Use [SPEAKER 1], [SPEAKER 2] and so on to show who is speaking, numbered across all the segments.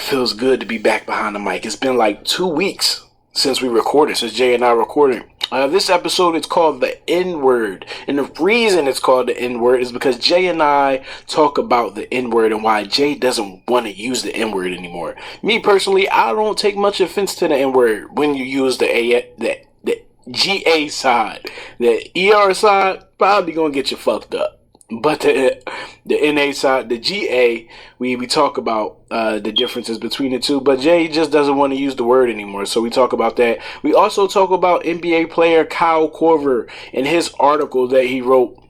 [SPEAKER 1] Feels good to be back behind the mic. It's been like 2 weeks since we recorded, since Jay and I recorded. This episode is called The N-Word. And the reason it's called The N-Word is because Jay and I talk about the N-Word and why Jay doesn't want to use the N-Word anymore. Me personally, I don't take much offense to the N-Word when you use the GA side. The ER side probably gonna get you fucked up. But the NA side, the GA, we talk about the differences between the two. But Jay just doesn't want to use the word anymore, so we talk about that. We also talk about NBA player Kyle Korver and his article that he wrote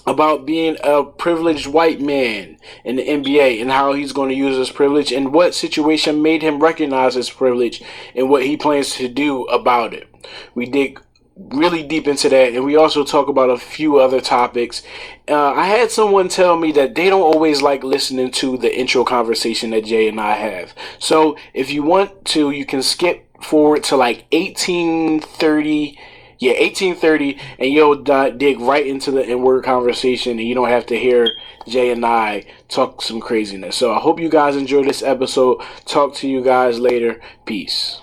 [SPEAKER 1] about being a privileged white man in the NBA and how he's going to use his privilege and what situation made him recognize his privilege and what he plans to do about it. We dig really deep into that, and we also talk about a few other topics. I had someone tell me that they don't always like listening to the intro conversation that Jay and I have. So if you want to, you can skip forward to like 1830. Yeah, 1830, and you'll dig right into the N-word conversation, and you don't have to hear Jay and I talk some craziness. So I hope you guys enjoy this episode. Talk to you guys later. Peace.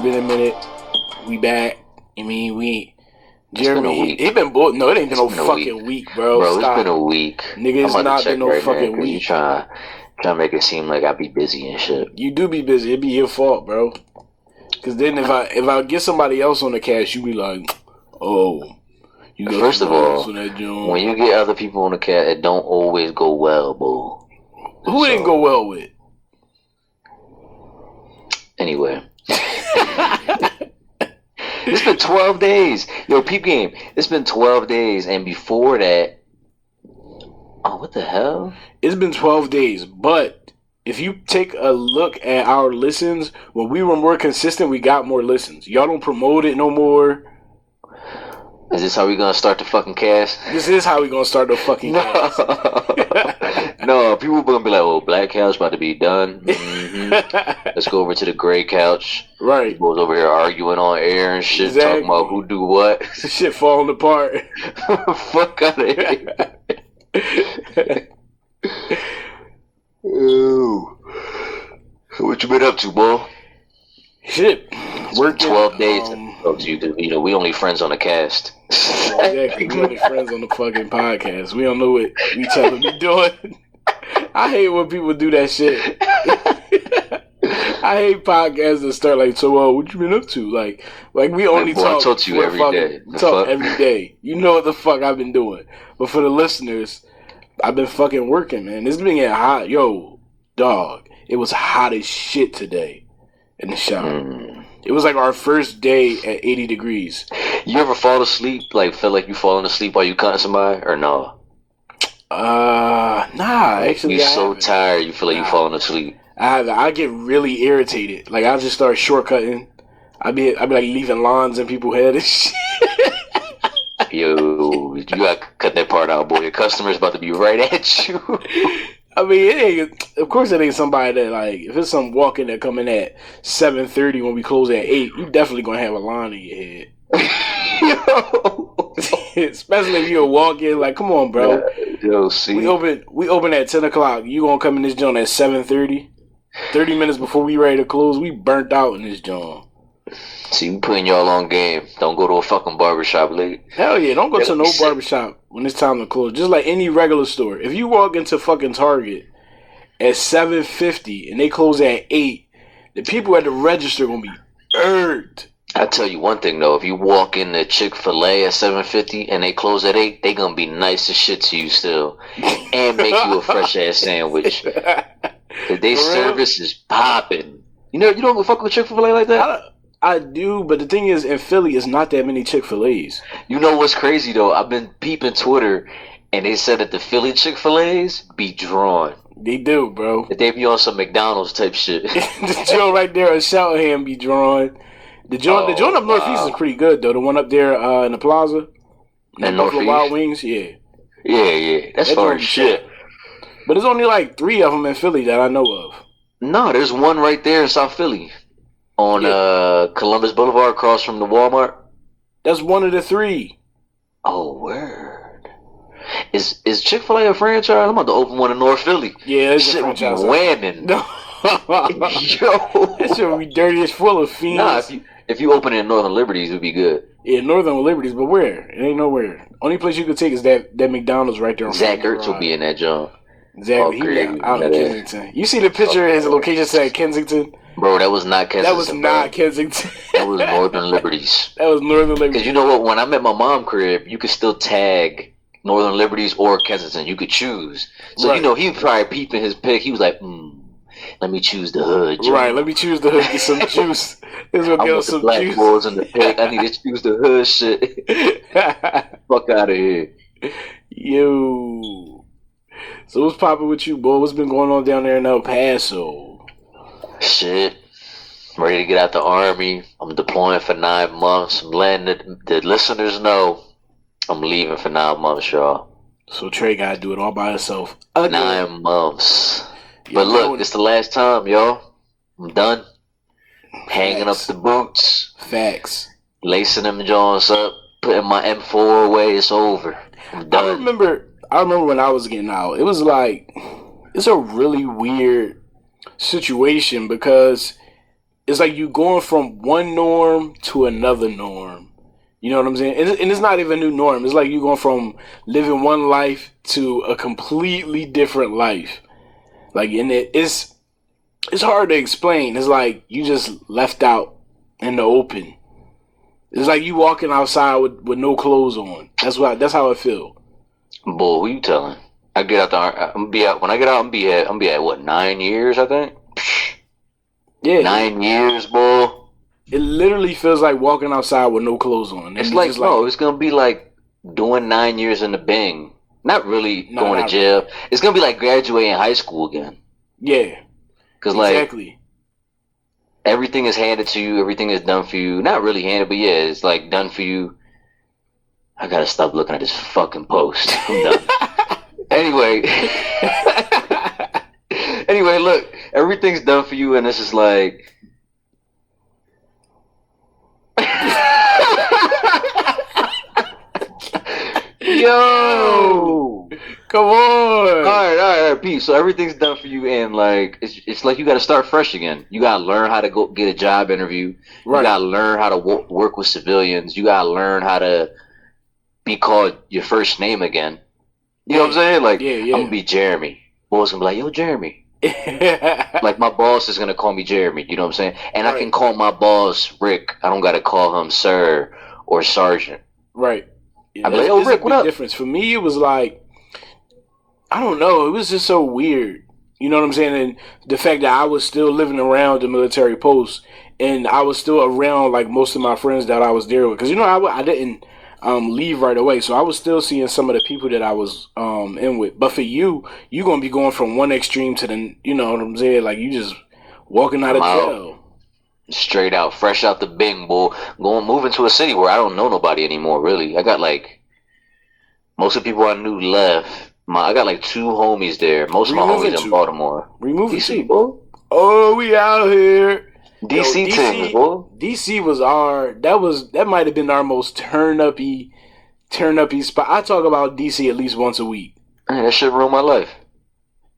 [SPEAKER 1] Been a minute. We back. I mean, Jeremy, it been bored. No, it ain't been no fucking week, bro.
[SPEAKER 2] Bro, it's been a week.
[SPEAKER 1] Nigga, it's not been no fucking week.
[SPEAKER 2] You trying to make it seem like I be busy and shit.
[SPEAKER 1] You do be busy. It be your fault, bro. Cause then if I get somebody else on the cast, you be like, oh, you got
[SPEAKER 2] first of all,
[SPEAKER 1] that
[SPEAKER 2] when you get other people on the cast, it don't always go well, bro.
[SPEAKER 1] Who didn't go well with?
[SPEAKER 2] Anyway. It's been 12 days. Yo, peep game. It's been 12 days, and before that, oh, what the hell?
[SPEAKER 1] It's been 12 days, but if you take a look at our listens, when we were more consistent, we got more listens. Y'all don't promote it no more.
[SPEAKER 2] Is this how we gonna start the fucking cast?
[SPEAKER 1] This is how we gonna start the fucking cast.
[SPEAKER 2] No, people gonna be like, "Oh, black couch about to be done. Mm-hmm. Let's go over to the gray couch."
[SPEAKER 1] Right.
[SPEAKER 2] People's over here arguing on air and shit,
[SPEAKER 1] exactly.
[SPEAKER 2] Talking about who do what.
[SPEAKER 1] Shit falling apart.
[SPEAKER 2] Fuck out of here. Ooh. What you been up to, boy?
[SPEAKER 1] Shit.
[SPEAKER 2] Working 12 days to talk to you, because we only friends on the cast.
[SPEAKER 1] Exactly. We only friends on the fucking podcast. We don't know what each other be doing. I hate when people do that shit. I hate podcasts that start like, so what you been up to? Like we only
[SPEAKER 2] talk. I talk to you every day.
[SPEAKER 1] Talk every day. You know what the fuck I've been doing. But for the listeners, I've been fucking working, man. It's been getting hot. Yo, dog. It was hot as shit today in the shower. It was like our first day at 80 degrees.
[SPEAKER 2] You ever fall asleep, like feel like you falling asleep while you cutting somebody, or no?
[SPEAKER 1] Nah, actually
[SPEAKER 2] you're so tired you feel like you falling asleep.
[SPEAKER 1] I get really irritated. Like I just start shortcutting. I be like leaving lawns in people's head and shit.
[SPEAKER 2] Yo, you gotta cut that part out, boy. Your customer's about to be right at you.
[SPEAKER 1] I mean, it ain't. Of course, it ain't somebody that like. If it's some walk-in that coming at 7:30 when we close at 8, you definitely gonna have a line in your head. Yo. Especially if you walk in, like, come on, bro.
[SPEAKER 2] Yo, see,
[SPEAKER 1] we open at 10 o'clock. You gonna come in this joint at 7:30? 30 minutes before we ready to close. We burnt out in this joint.
[SPEAKER 2] See, we putting y'all on game. Don't go to a fucking barbershop late.
[SPEAKER 1] Hell yeah, don't go to no barbershop when it's time to close. Just like any regular store. If you walk into fucking Target at 7:50 and they close at 8, the people at the register gonna be irked.
[SPEAKER 2] I tell you one thing though, if you walk into Chick-fil-A at 7:50 and they close at 8, they gonna be nice as shit to you still, and make you a fresh ass sandwich. Their service is popping. You don't fuck with Chick-fil-A like that.
[SPEAKER 1] I do, but the thing is, in Philly, it's not that many Chick-fil-A's.
[SPEAKER 2] You know what's crazy though? I've been peeping Twitter, and they said that the Philly Chick-fil-A's be drawn.
[SPEAKER 1] They do, bro.
[SPEAKER 2] If they be on some McDonald's type shit.
[SPEAKER 1] The joint right there, a Shoutham be drawing. The joint up northeast is pretty good though. The one up there in the plaza,
[SPEAKER 2] in
[SPEAKER 1] Buffalo Wild Wings, yeah.
[SPEAKER 2] Yeah. That's far as shit.
[SPEAKER 1] But there's only like 3 of them in Philly that I know of.
[SPEAKER 2] No, there's one right there in South Philly, on Columbus Boulevard, across from the Walmart.
[SPEAKER 1] That's one of the 3.
[SPEAKER 2] Oh, word. Is Chick-fil-A a franchise? I'm about to open one in North Philly.
[SPEAKER 1] Yeah, it's
[SPEAKER 2] shit
[SPEAKER 1] a franchise.
[SPEAKER 2] Whamming.
[SPEAKER 1] No. Yo, that shit would be dirty as full of fiends.
[SPEAKER 2] Nah, if you open it in Northern Liberties, it would be good.
[SPEAKER 1] Yeah, Northern Liberties, but where? It ain't nowhere. Only place you could take is that McDonald's right there.
[SPEAKER 2] Zach Ertz will be in that joint.
[SPEAKER 1] Exactly. He out in Kensington. You see the picture? His location said Kensington.
[SPEAKER 2] Bro, that was not Kensington.
[SPEAKER 1] That was not Kensington.
[SPEAKER 2] That was Northern Liberties.
[SPEAKER 1] That was Northern Liberties.
[SPEAKER 2] Because you know what? When I'm at my mom's crib, you could still tag Northern Liberties or Kensington. You could choose. So, right. You know, he was probably peeping his pick. He was like, let me choose the hood. Joe.
[SPEAKER 1] Right, let me choose the hood. Get some juice. This will get some
[SPEAKER 2] black
[SPEAKER 1] juice.
[SPEAKER 2] Boys in the pick. I need to choose the hood shit. Fuck out of here.
[SPEAKER 1] Yo. So what's popping with you, boy? What's been going on down there in El Paso?
[SPEAKER 2] Shit. I'm ready to get out the Army. I'm deploying for 9 months. I'm letting the listeners know I'm leaving for 9 months, y'all.
[SPEAKER 1] So Trey got to do it all by himself.
[SPEAKER 2] 9 months. But look, it's the last time, y'all. I'm done. Hanging up the boots.
[SPEAKER 1] Facts.
[SPEAKER 2] Lacing them joints up. Putting my M4 away. It's over. I'm done.
[SPEAKER 1] I remember when I was getting out. It was like, it's a really weird situation because it's like you going from one norm to another norm. You know what I'm saying? And it's not even a new norm. It's like you going from living one life to a completely different life. Like, and it's hard to explain. It's like you just left out in the open. It's like you walking outside with no clothes on. That's how I feel.
[SPEAKER 2] Boy, who you telling? I get out there. When I get out, I'm be at what, 9 years? I think.
[SPEAKER 1] Yeah,
[SPEAKER 2] 9 years, boy.
[SPEAKER 1] It literally feels like walking outside with no clothes on.
[SPEAKER 2] It's like it's gonna be like doing 9 years in the Bing. Not really going to jail. Really. It's gonna be like graduating high school again.
[SPEAKER 1] Yeah,
[SPEAKER 2] because
[SPEAKER 1] exactly.
[SPEAKER 2] Everything is handed to you. Everything is done for you. Not really handed, but yeah, it's like done for you. I gotta stop looking at this fucking post. I'm done. Anyway, look, everything's done for you, and it's just like, yo,
[SPEAKER 1] come on.
[SPEAKER 2] All right, peace. So everything's done for you, and like, it's like you gotta start fresh again. You gotta learn how to go get a job interview. Right. You gotta learn how to work with civilians. You gotta learn how to be called your first name again. You know what I'm saying? Like, I'm gonna be Jeremy. Boys gonna be like, yo, Jeremy. Like, my boss is gonna call me Jeremy. You know what I'm saying? And right. I can call my boss Rick. I don't gotta call him Sir or Sergeant.
[SPEAKER 1] Right.
[SPEAKER 2] Yeah, I'm like, yo, Rick, what up?
[SPEAKER 1] Difference for me, it was like, I don't know. It was just so weird. You know what I'm saying? And the fact that I was still living around the military post, and I was still around like most of my friends that I was there with, because I didn't leave right away. So I was still seeing some of the people that I was in with. But for you gonna be going from one extreme to the, you know what I'm saying? Like, you just walking out of jail.
[SPEAKER 2] Straight out, fresh out the Bing, boy. Moving to a city where I don't know nobody anymore, really. I got like, most of the people I knew left. I got like 2 homies there. Most of my homies in Baltimore.
[SPEAKER 1] DC, boy. Oh, we out here.
[SPEAKER 2] DC teams, boy.
[SPEAKER 1] DC was that might have been our most turn uppy spot. I talk about DC at least once a week.
[SPEAKER 2] Man, that shit ruined my life.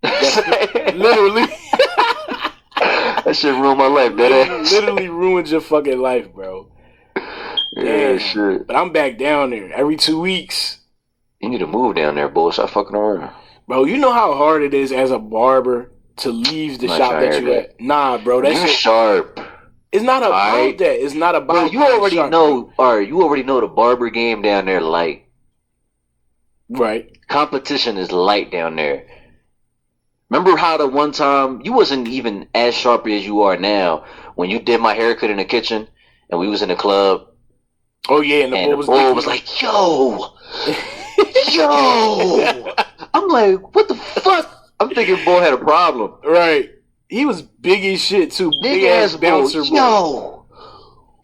[SPEAKER 1] Literally.
[SPEAKER 2] That shit ruined my life,
[SPEAKER 1] literally ruined your fucking life, bro.
[SPEAKER 2] Yeah, shit.
[SPEAKER 1] But I'm back down there every 2 weeks.
[SPEAKER 2] You need to move down there, boy. Stop fucking around.
[SPEAKER 1] Bro, you know how hard it is as a barber to leave the shop that you at? Nah, bro.
[SPEAKER 2] You're sharp.
[SPEAKER 1] It's not about that. It's not about.
[SPEAKER 2] Bro, you already know. All right, you already know the barber game down there light.
[SPEAKER 1] Right.
[SPEAKER 2] Competition is light down there. Remember how the one time you wasn't even as sharp as you are now when you did my haircut in the kitchen and we was in the club.
[SPEAKER 1] Oh yeah, and
[SPEAKER 2] the boy was like, "Yo." Yo, I'm like, what the fuck? I'm thinking boy had a problem.
[SPEAKER 1] Right. He was big as shit too. Big ass bouncer, bro.
[SPEAKER 2] Yo,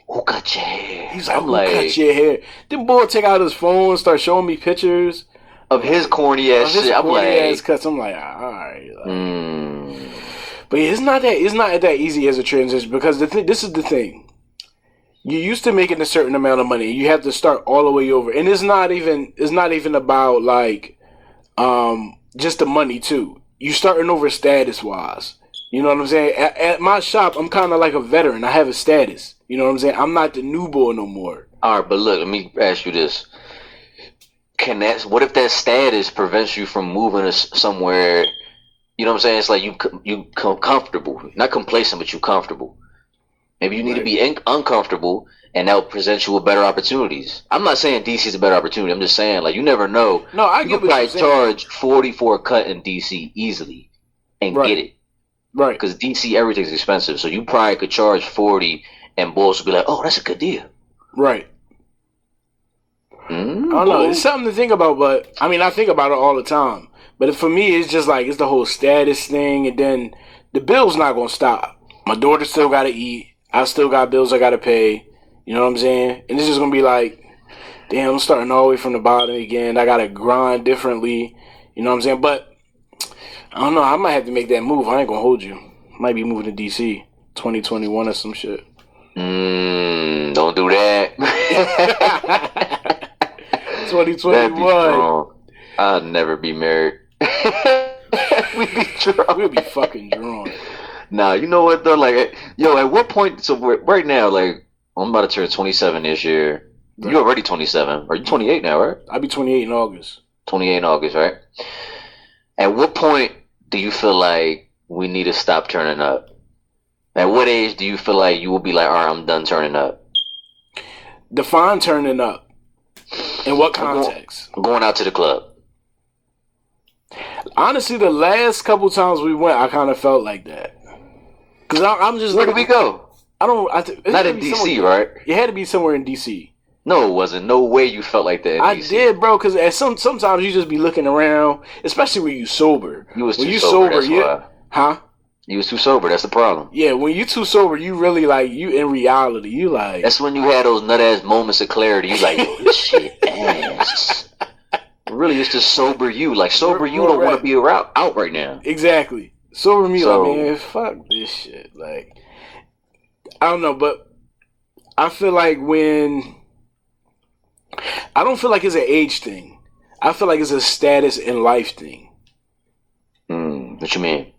[SPEAKER 2] who cut your hair?
[SPEAKER 1] He's like, who cut your hair? Then boy take out his phone and start showing me pictures
[SPEAKER 2] of his corny ass shit. I'm like,
[SPEAKER 1] ass cuts. I'm like, all right. But it's not that easy as a transition because this is the thing. You used to making a certain amount of money. You have to start all the way over, and it's not even about like just the money too. You starting over status wise. You know what I'm saying? At my shop, I'm kind of like a veteran. I have a status. You know what I'm saying? I'm not the new boy no more.
[SPEAKER 2] All right, but look, let me ask you this. What if that status prevents you from moving to somewhere, you know what I'm saying? It's like you comfortable. Not complacent, but you comfortable. Maybe you need to be uncomfortable, and that will present you with better opportunities. I'm not saying DC is a better opportunity. I'm just saying, like, you never know.
[SPEAKER 1] No, I get what you're saying.
[SPEAKER 2] You could probably charge 40 for a cut in DC easily and get it.
[SPEAKER 1] Right.
[SPEAKER 2] Because DC, everything's expensive. So you probably could charge 40 and boys would be like, oh, that's a good deal.
[SPEAKER 1] Right. I don't know. It's something to think about, but I mean, I think about it all the time. But for me, it's just like, it's the whole status thing, and then the bill's not going to stop. My daughter still got to eat. I still got bills I got to pay. You know what I'm saying? And it's just going to be like, damn, I'm starting all the way from the bottom again. I got to grind differently. You know what I'm saying? But I don't know. I might have to make that move. I ain't going to hold you. Might be moving to DC 2021 or some shit.
[SPEAKER 2] Don't do that.
[SPEAKER 1] 2021.
[SPEAKER 2] I'll never be married. We'd be drunk.
[SPEAKER 1] We'll be fucking drunk.
[SPEAKER 2] Nah, you know what though? Like, yo, at what point? So right now, like, I'm about to turn 27 this year. Right. You're already 27. Are you 28 now, right?
[SPEAKER 1] I'll be 28 in August.
[SPEAKER 2] 28 in August, right? At what point do you feel like we need to stop turning up? At what age do you feel like you will be like, all right, I'm done turning up?
[SPEAKER 1] Define turning up. In what context?
[SPEAKER 2] I'm going out to the club.
[SPEAKER 1] Honestly, the last couple times we went, I kind of felt like that. Cause I'm just.
[SPEAKER 2] Where did we go?
[SPEAKER 1] Not
[SPEAKER 2] in DC, right?
[SPEAKER 1] It had to be somewhere in DC.
[SPEAKER 2] No, it wasn't. No way you felt like that in DC.
[SPEAKER 1] I did, bro. Cause sometimes you just be looking around, especially when you sober.
[SPEAKER 2] You was too sober. That's why.
[SPEAKER 1] Huh?
[SPEAKER 2] You was too sober. That's the problem.
[SPEAKER 1] Yeah, when you too sober, you really like you in reality. You like.
[SPEAKER 2] That's when you had those nut ass moments of clarity. You like, oh, this shit ass. Really, it's just sober you. Like sober you don't want to be out right now.
[SPEAKER 1] Exactly. Sober me, like, man, fuck this shit. Like, I don't know, but I feel like I don't feel like it's an age thing. I feel like it's a status in life thing.
[SPEAKER 2] What you mean?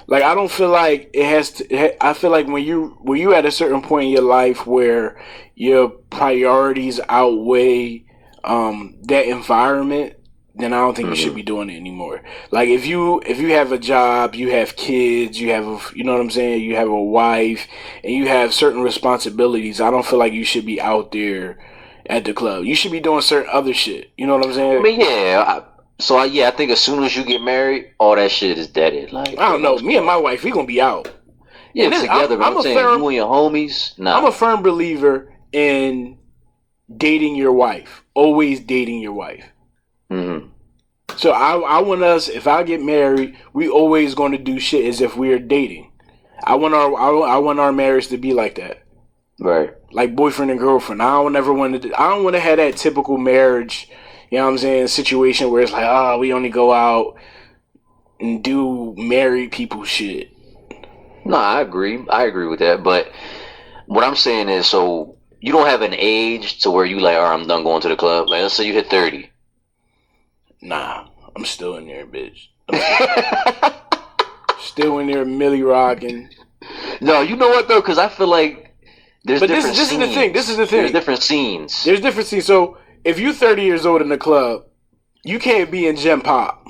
[SPEAKER 1] Like, I don't feel like it has to. I feel like when you at a certain point in your life where your priorities outweigh that environment, then I don't think you should be doing it anymore. Like, if you have a job, you have kids, you know what I'm saying, you have a wife, and you have certain responsibilities, I don't feel like you should be out there at the club. You should be doing certain other shit. You know what I'm saying?
[SPEAKER 2] I mean, yeah. I think as soon as you get married, all that shit is deaded. Like,
[SPEAKER 1] I don't know. Me and my wife, we gonna be out.
[SPEAKER 2] Yeah, together. I'm saying you and your homies. Nah.
[SPEAKER 1] I'm a firm believer in dating your wife. Always dating your wife. Mm-hmm. So I want us, if I get married, we always going to do shit as if we're dating. I want our marriage to be like that.
[SPEAKER 2] Right. Like
[SPEAKER 1] boyfriend and girlfriend. I don't want to have that typical marriage, you know what I'm saying, situation where it's like, we only go out and do married people shit.
[SPEAKER 2] No, I agree. I agree with that. But what I'm saying is, so you don't have an age to where you like, all right, I'm done going to the club. Like, let's say you hit 30.
[SPEAKER 1] Nah, I'm still in there, bitch. Still in there, Millie rocking.
[SPEAKER 2] No, you know what though? Because I feel like there's different scenes.
[SPEAKER 1] This is the thing.
[SPEAKER 2] There's different scenes.
[SPEAKER 1] There's different scenes. So if you're 30 years old in the club, you can't be in Gem Pop.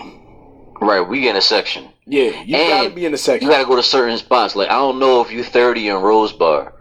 [SPEAKER 2] Right, we in a section.
[SPEAKER 1] Yeah, you gotta be in a section.
[SPEAKER 2] You gotta go to certain spots. Like, I don't know if you're 30 in Rose Bar.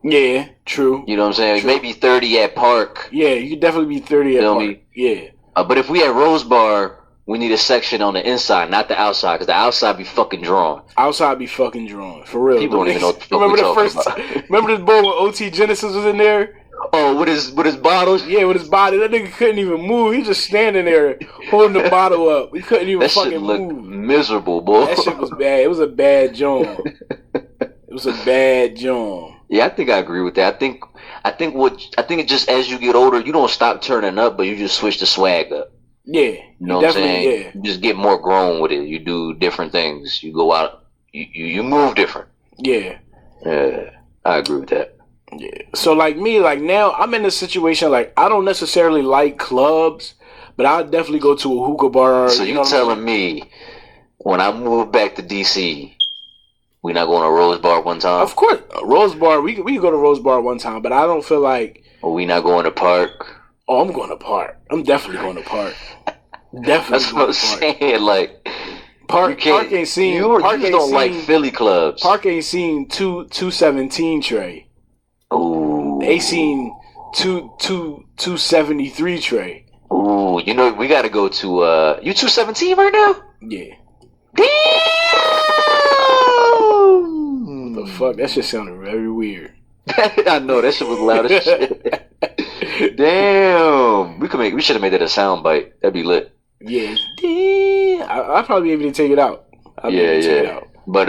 [SPEAKER 1] Yeah, true.
[SPEAKER 2] You know what I'm saying?
[SPEAKER 1] True.
[SPEAKER 2] Maybe 30 at Park.
[SPEAKER 1] Yeah, you could definitely be 30 at Park. Me? Yeah.
[SPEAKER 2] But if we at Rose Bar, we need a section on the inside, not the outside, because the outside be fucking drawn.
[SPEAKER 1] Outside be fucking drawn, for real.
[SPEAKER 2] People don't even know what the fuck we talking about.
[SPEAKER 1] Remember this boy when OT Genesis was in there?
[SPEAKER 2] Oh Oh, with his bottles.
[SPEAKER 1] Yeah, with his body. That nigga couldn't even move. He just standing there holding the bottle up. He couldn't even
[SPEAKER 2] That
[SPEAKER 1] fucking
[SPEAKER 2] shit looked
[SPEAKER 1] move.
[SPEAKER 2] miserable, boy.
[SPEAKER 1] That shit was bad. It was a bad joint. It was a bad joint.
[SPEAKER 2] Yeah, I think I agree with that. I think it just as you get older, you don't stop turning up, but you just switch the swag up.
[SPEAKER 1] Yeah,
[SPEAKER 2] You know what I'm saying?
[SPEAKER 1] Yeah.
[SPEAKER 2] You just get more grown with it. You do different things. You go out. You move different.
[SPEAKER 1] Yeah.
[SPEAKER 2] Yeah, I agree with that.
[SPEAKER 1] Yeah. So like me, like now I'm in a situation like I don't necessarily like clubs, but I'll definitely go to a hookah bar.
[SPEAKER 2] So you telling me when I move back to DC, we not going to Rose Bar one time?
[SPEAKER 1] Of course, Rose Bar. We can go to Rose Bar one time, but I don't feel like.
[SPEAKER 2] Or we not going to Park?
[SPEAKER 1] Oh, I'm going to Park. I'm definitely going to Park. Definitely.
[SPEAKER 2] That's what I'm saying. Like
[SPEAKER 1] Park ain't seen.
[SPEAKER 2] You
[SPEAKER 1] Park
[SPEAKER 2] just don't like Philly clubs.
[SPEAKER 1] Park ain't seen 217 Trey.
[SPEAKER 2] Ooh.
[SPEAKER 1] They seen 273 Trey.
[SPEAKER 2] Ooh, you know we got to go to. You 217 right now?
[SPEAKER 1] Yeah.
[SPEAKER 2] Damn.
[SPEAKER 1] What the fuck? That shit sounded very weird.
[SPEAKER 2] I know that shit was loud as shit. Damn, we should have made that a sound bite. That'd be lit.
[SPEAKER 1] Yeah, I'll probably be able to take it out. Take it out.
[SPEAKER 2] But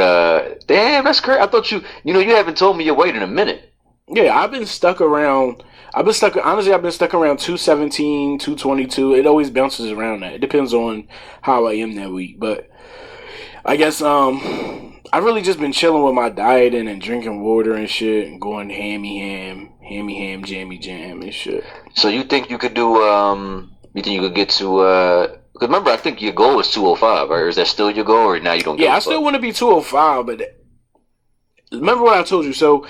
[SPEAKER 2] damn, that's crazy. I thought you haven't told me your weight in a minute.
[SPEAKER 1] Yeah, I've been stuck around. Honestly, I've been stuck around 217, 222. It always bounces around that. It depends on how I am that week, but I guess I've really just been chilling with my diet and drinking water and shit and going jammy jam and shit.
[SPEAKER 2] So you think you could do you think you could get to because remember I think your goal was 205, right? Or is that still your goal or now you don't
[SPEAKER 1] I still want to be 205, but remember what I told you. So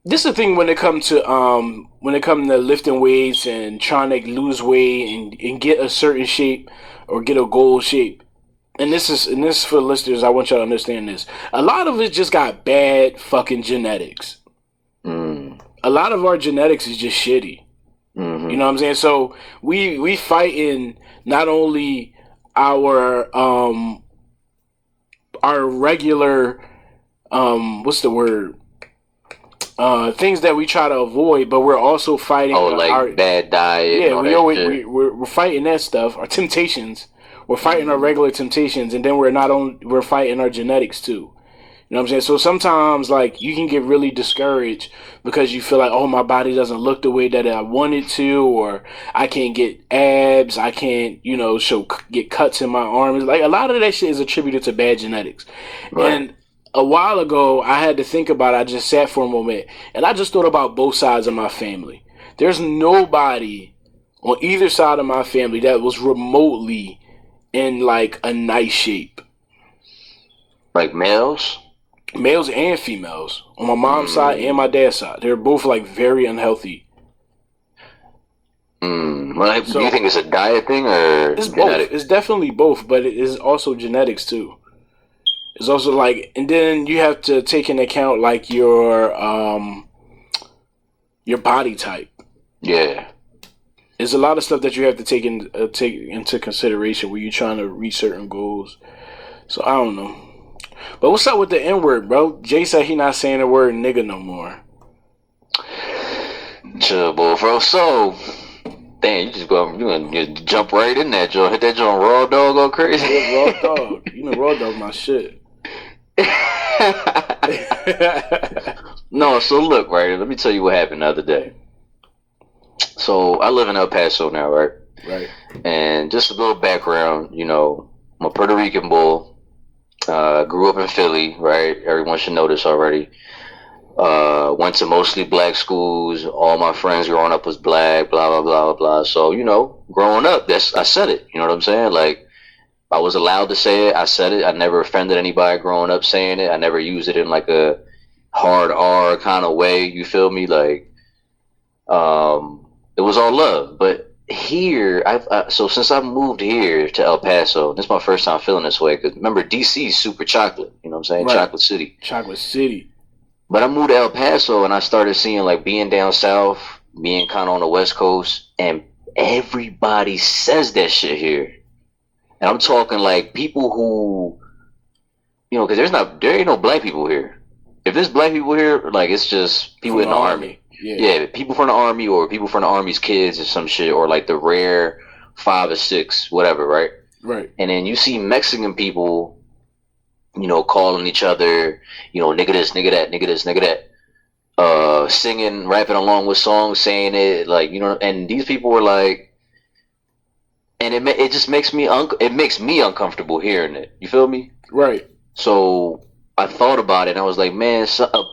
[SPEAKER 1] this is the thing when it comes to lifting weights and trying to lose weight and get a certain shape or get a goal shape. And this for listeners, I want y'all to understand this. A lot of it just got bad fucking genetics. A lot of our genetics is just shitty. Mm-hmm. You know what I'm saying? So we fighting not only our regular what's the word? Things that we try to avoid, but we're also fighting
[SPEAKER 2] our bad diet.
[SPEAKER 1] Yeah, we're fighting that stuff, our temptations. We're fighting our regular temptations, and then we're fighting our genetics too. You know what I'm saying? So sometimes, like, you can get really discouraged because you feel like, oh, my body doesn't look the way that I want it to, or I can't get abs, I can't, get cuts in my arms. Like, a lot of that shit is attributed to bad genetics. Right. And a while ago, I had to think about it. I just sat for a moment, and I just thought about both sides of my family. There's nobody on either side of my family that was remotely in, like, a nice shape.
[SPEAKER 2] Like males?
[SPEAKER 1] Males and females. On my mom's side and my dad's side. They're both, like, very unhealthy.
[SPEAKER 2] Well, do you think it's a diet thing or
[SPEAKER 1] it's
[SPEAKER 2] genetic?
[SPEAKER 1] Both. It's definitely both, but it is also genetics, too. It's also, like... And then you have to take into account, like, your body type.
[SPEAKER 2] Yeah.
[SPEAKER 1] There's a lot of stuff that you have to take into consideration when you're trying to reach certain goals. So I don't know. But what's up with the N-word, bro? Jay said he not saying the word nigga no more.
[SPEAKER 2] Chill, bro. So, damn, you gonna jump right in that joint. Hit that joint raw dog, go crazy.
[SPEAKER 1] Yeah, raw dog. You know, raw dog my shit.
[SPEAKER 2] No, so look, right. Let me tell you what happened the other day. So I live in El Paso now, right?
[SPEAKER 1] Right.
[SPEAKER 2] And just a little background, I'm a Puerto Rican bull. Grew up in Philly, right? Everyone should know this already. Went to mostly black schools. All my friends growing up was black, blah, blah, blah, blah, blah. So, growing up, I said it. You know what I'm saying? Like, I was allowed to say it. I said it. I never offended anybody growing up saying it. I never used it in like a hard R kind of way. You feel me? Like, it was all love. But here, so since I moved here to El Paso, this is my first time feeling this way. Because remember, DC is super chocolate. You know what I'm saying? Right. Chocolate City.
[SPEAKER 1] Chocolate City.
[SPEAKER 2] But I moved to El Paso and I started seeing like being down south, being kind of on the West Coast, and everybody says that shit here. And I'm talking like people who, because there ain't no black people here. If there's black people here, like it's just people in the army. Yeah, people from the army or people from the army's kids or some shit, or like the rare 5 or 6, whatever, right?
[SPEAKER 1] Right.
[SPEAKER 2] And then you see Mexican people, calling each other, nigga this, nigga that, nigga this, nigga that, singing, rapping along with songs, saying it, like, and these people were like, and it just makes me uncomfortable hearing it. You feel me?
[SPEAKER 1] Right.
[SPEAKER 2] So I thought about it and I was like, man,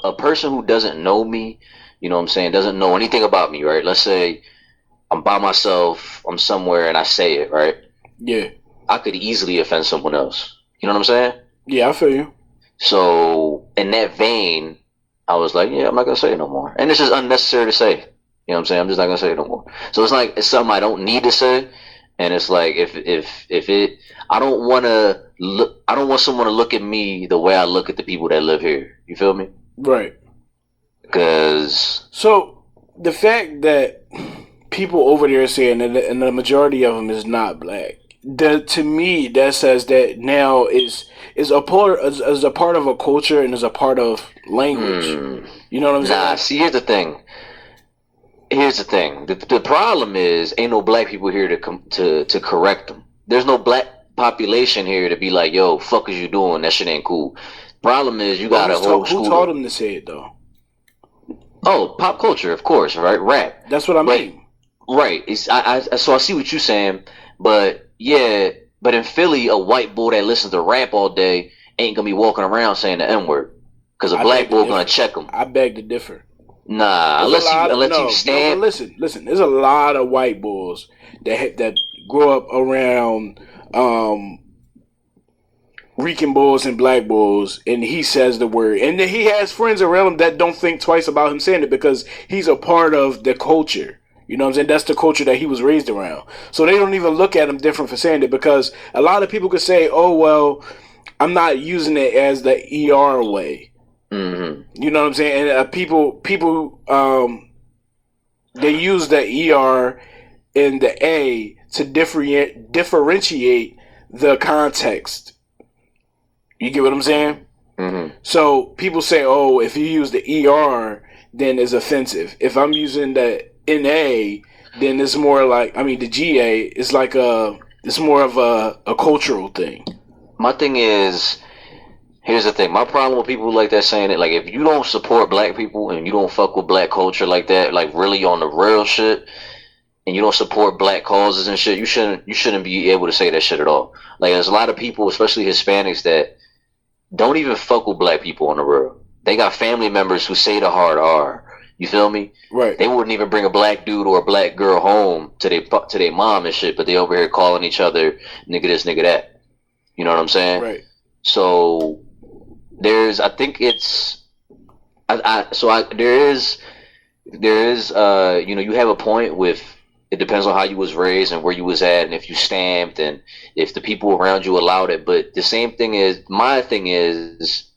[SPEAKER 2] a person who doesn't know me, what I'm saying, doesn't know anything about me, right? Let's say I'm by myself, I'm somewhere and I say it, right?
[SPEAKER 1] Yeah.
[SPEAKER 2] I could easily offend someone else. You know what I'm saying?
[SPEAKER 1] Yeah, I feel you.
[SPEAKER 2] So in that vein, I was like, yeah, I'm not gonna say it no more. And it's just unnecessary to say. You know what I'm saying? I'm just not gonna say it no more. So it's like it's something I don't need to say. And it's like if it I don't want someone to look at me the way I look at the people that live here. You feel me?
[SPEAKER 1] Right.
[SPEAKER 2] Because
[SPEAKER 1] so the fact that people over there saying that, and the majority of them is not black, to me that says that now is a part of a culture and is a part of language. You know what I'm saying?
[SPEAKER 2] See, here's the thing. The problem is ain't no black people here to correct them. There's no black population here to be like, yo, fuck is you doing? That shit ain't cool. Problem is you got a whole school.
[SPEAKER 1] Who taught them to say it though?
[SPEAKER 2] Oh, pop culture, of course, right? Rap.
[SPEAKER 1] That's what I mean.
[SPEAKER 2] Right. So I see what you're saying, but yeah, but in Philly, a white boy that listens to rap all day ain't gonna be walking around saying the N-word because a black boy gonna check him.
[SPEAKER 1] I beg to differ.
[SPEAKER 2] Nah, unless you stand.
[SPEAKER 1] No, listen. There's a lot of white boys that grow up around Rican bulls and black bulls, and he says the word, and then he has friends around him that don't think twice about him saying it because he's a part of the culture. You know what I'm saying? That's the culture that he was raised around. So they don't even look at him different for saying it because a lot of people could say, "Oh well, I'm not using it as the ER way."
[SPEAKER 2] Mm-hmm.
[SPEAKER 1] You know what I'm saying? And people, they use the ER and the A to differentiate the context. You get what I'm saying?
[SPEAKER 2] Mm-hmm.
[SPEAKER 1] So people say, "Oh, if you use the ER, then it's offensive. If I'm using the NA, then it's more like, the GA is like it's more of a cultural thing."
[SPEAKER 2] My thing is, here's the thing. My problem with people like that saying it, like if you don't support black people and you don't fuck with black culture like that, like really on the real shit, and you don't support black causes and shit, you shouldn't be able to say that shit at all. Like there's a lot of people, especially Hispanics, that don't even fuck with black people on the real. They got family members who say the hard R. You feel me?
[SPEAKER 1] Right.
[SPEAKER 2] They wouldn't even bring a black dude or a black girl home to their mom and shit, but they over here calling each other nigga this, nigga that. You know what I'm saying?
[SPEAKER 1] Right.
[SPEAKER 2] So there is you have a point with, it depends on how you was raised and where you was at and if you stamped and if the people around you allowed it. But the same thing is, my thing is,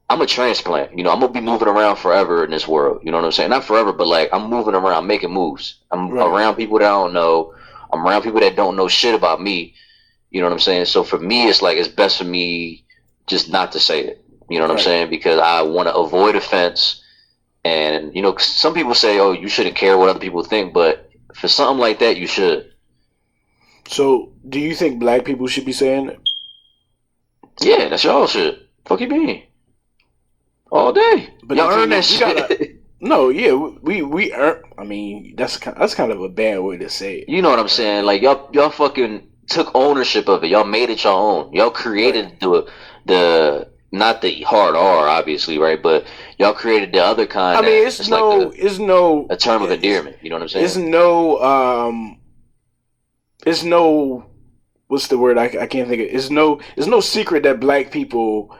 [SPEAKER 2] I'm a transplant. I'm gonna be moving around forever in this world. You know what I'm saying? Not forever, but like I'm moving around, I'm making moves. I'm around people that I don't know. I'm around people that don't know shit about me. You know what I'm saying? So for me, it's like it's best for me just not to say it. You know what I'm saying? Because I want to avoid offense. And some people say, "Oh, you shouldn't care what other people think," but for something like that, you should.
[SPEAKER 1] So, do you think black people should be saying it?
[SPEAKER 2] Yeah, that's y'all shit. Fuck you mean? All day. But y'all earn that shit.
[SPEAKER 1] No, yeah, we earn. That's kind of a bad way to say it.
[SPEAKER 2] You know what I'm saying? Like y'all fucking took ownership of it. Y'all made it your own. Y'all created the not the hard R, obviously, right? But y'all created the other kind.
[SPEAKER 1] It's a
[SPEAKER 2] term of endearment. You know what I'm saying?
[SPEAKER 1] It's no. What's the word? I can't think of. It's no secret that black people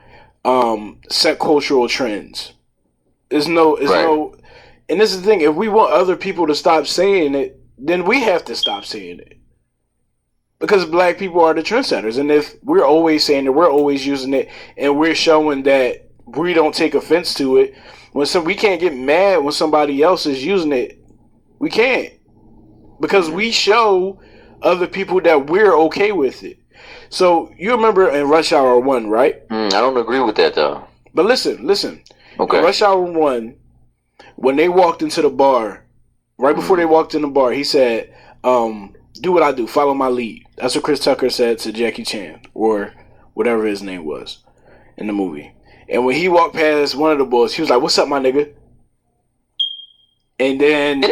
[SPEAKER 1] set cultural trends. There's no. And this is the thing. If we want other people to stop saying it, then we have to stop saying it. Because black people are the trendsetters, and if we're always saying it, we're always using it, and we're showing that we don't take offense to it. We can't get mad when somebody else is using it. We can't, because we show other people that we're okay with it. So you remember in Rush Hour 1, right?
[SPEAKER 2] I don't agree with that though.
[SPEAKER 1] But listen.
[SPEAKER 2] Okay.
[SPEAKER 1] In Rush Hour 1, when they walked into the bar, right before they walked in the bar, he said, "Do what I do, follow my lead." That's what Chris Tucker said to Jackie Chan, or whatever his name was in the movie. And when he walked past one of the boys, he was like, "What's up, my nigga?" And then,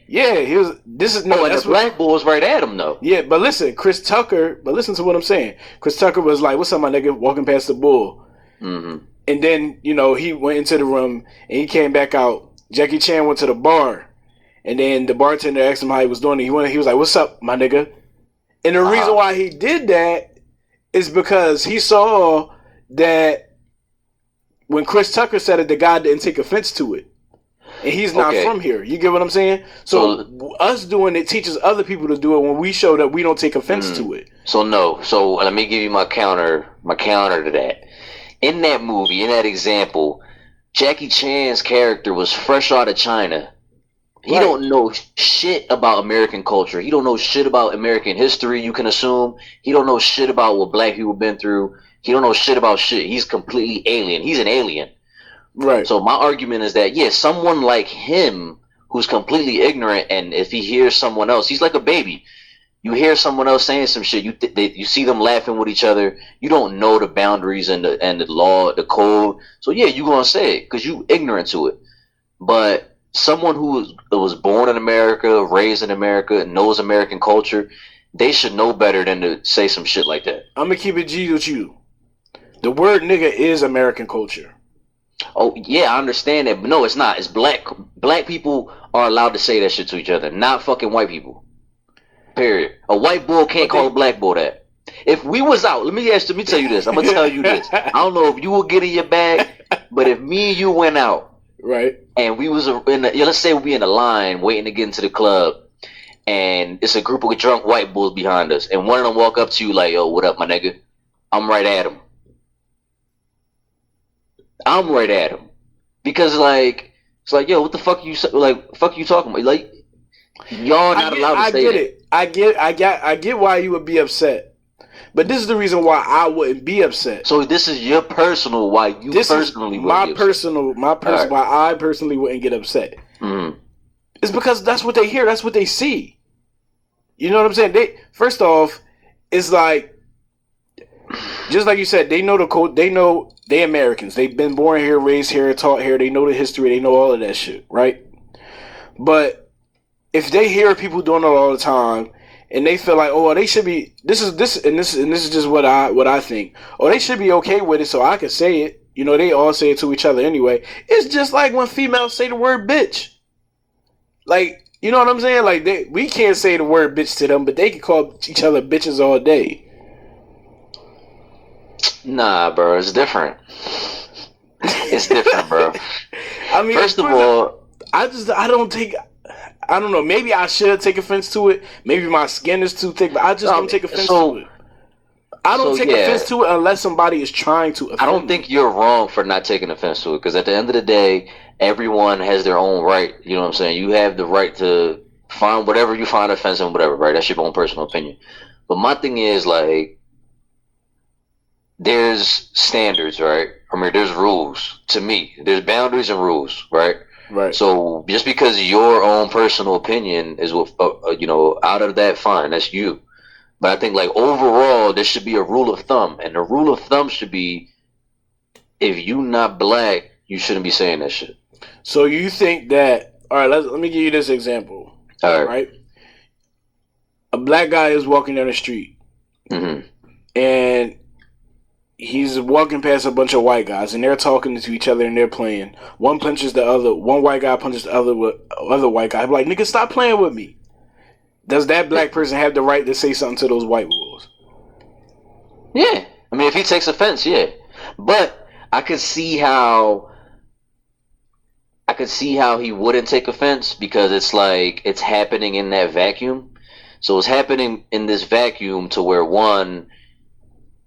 [SPEAKER 1] yeah, he was. This is no.
[SPEAKER 2] And the black boy was right at him though.
[SPEAKER 1] Yeah, but listen, Chris Tucker. But listen to what I'm saying. Chris Tucker was like, "What's up, my nigga?" Walking past the bull. Mm-hmm. And then he went into the room and he came back out. Jackie Chan went to the bar, and then the bartender asked him how he was doing. He was like, "What's up, my nigga?" And the reason why he did that is because he saw that when Chris Tucker said it, the guy didn't take offense to it. And he's not from here. You get what I'm saying? So us doing it teaches other people to do it when we show that we don't take offense to it.
[SPEAKER 2] So let me give you my counter to that. In that movie, in that example, Jackie Chan's character was fresh out of China. He don't know shit about American culture. He don't know shit about American history, you can assume. He don't know shit about what black people been through. He don't know shit about shit. He's completely alien. He's an alien.
[SPEAKER 1] Right.
[SPEAKER 2] So my argument is that, someone like him who's completely ignorant, and if he hears someone else, he's like a baby. You hear someone else saying some shit, you see them laughing with each other. You don't know the boundaries and the law, the code. So you gonna say it because you ignorant to it. But someone who was born in America, raised in America, knows American culture, they should know better than to say some shit like that.
[SPEAKER 1] I'm gonna keep it G with you. The word nigga is American culture.
[SPEAKER 2] Oh yeah, I understand that, but no, it's not. It's black people are allowed to say that shit to each other, not fucking white people. Period. A white boy can't call a black boy that. If we was out, let me tell you this. I'm gonna tell you this. I don't know if you will get in your bag, but if me and you went out,
[SPEAKER 1] right,
[SPEAKER 2] and we was let's say we in a line waiting to get into the club, and it's a group of drunk white bulls behind us, and one of them walk up to you like, "Yo, what up, my nigga?" I'm right at him. Because it's like, yo, what the fuck you talking about? Like, y'all not allowed to say that.
[SPEAKER 1] I get why you would be upset, but this is the reason why I wouldn't be upset.
[SPEAKER 2] So this is your personal why you
[SPEAKER 1] this
[SPEAKER 2] personally
[SPEAKER 1] is my personal right. Why I personally wouldn't get upset.
[SPEAKER 2] Mm-hmm.
[SPEAKER 1] It's because that's what they hear, that's what they see. You know what I'm saying? First off, it's like, just like you said, they know the code. They know they Americans. They've been born here, raised here, taught here. They know the history. They know all of that shit, right? But if they hear people doing it all the time, and they feel like, oh, they should be. This is just what I think. Oh, they should be okay with it, so I can say it. They all say it to each other anyway. It's just like when females say the word bitch. Like, you know what I'm saying? Like we can't say the word bitch to them, but they can call each other bitches all day.
[SPEAKER 2] Nah, bro, it's different. It's different, bro.
[SPEAKER 1] I mean,
[SPEAKER 2] first of all,
[SPEAKER 1] I don't know. Maybe I should take offense to it. Maybe my skin is too thick, but I just don't take offense to it. I don't take offense to it unless somebody is trying to offend
[SPEAKER 2] I don't think you're wrong for not taking offense to it, because at the end of the day, everyone has their own right. You know what I'm saying? You have the right to find whatever you find offensive, whatever, right? That's your own personal opinion. But my thing is, like, there's standards, right? I mean, there's rules. To me, there's boundaries and rules, right?
[SPEAKER 1] Right.
[SPEAKER 2] So just because your own personal opinion is what out of that, fine, that's you. But I think, like, overall, there should be a rule of thumb, and the rule of thumb should be, if you not black, you shouldn't be saying that shit.
[SPEAKER 1] So you think that? All right, let me give you this example.
[SPEAKER 2] All right.
[SPEAKER 1] A black guy is walking down the street, and he's walking past a bunch of white guys, and they're talking to each other and they're playing. One punches the other. One white guy punches the other white guy. I'm like, nigga, stop playing with me. Does that black person have the right to say something to those white boys?
[SPEAKER 2] Yeah. I mean, if he takes offense, yeah. But I could see how he wouldn't take offense, because it's like it's happening in that vacuum. So it's happening in this vacuum to where, one,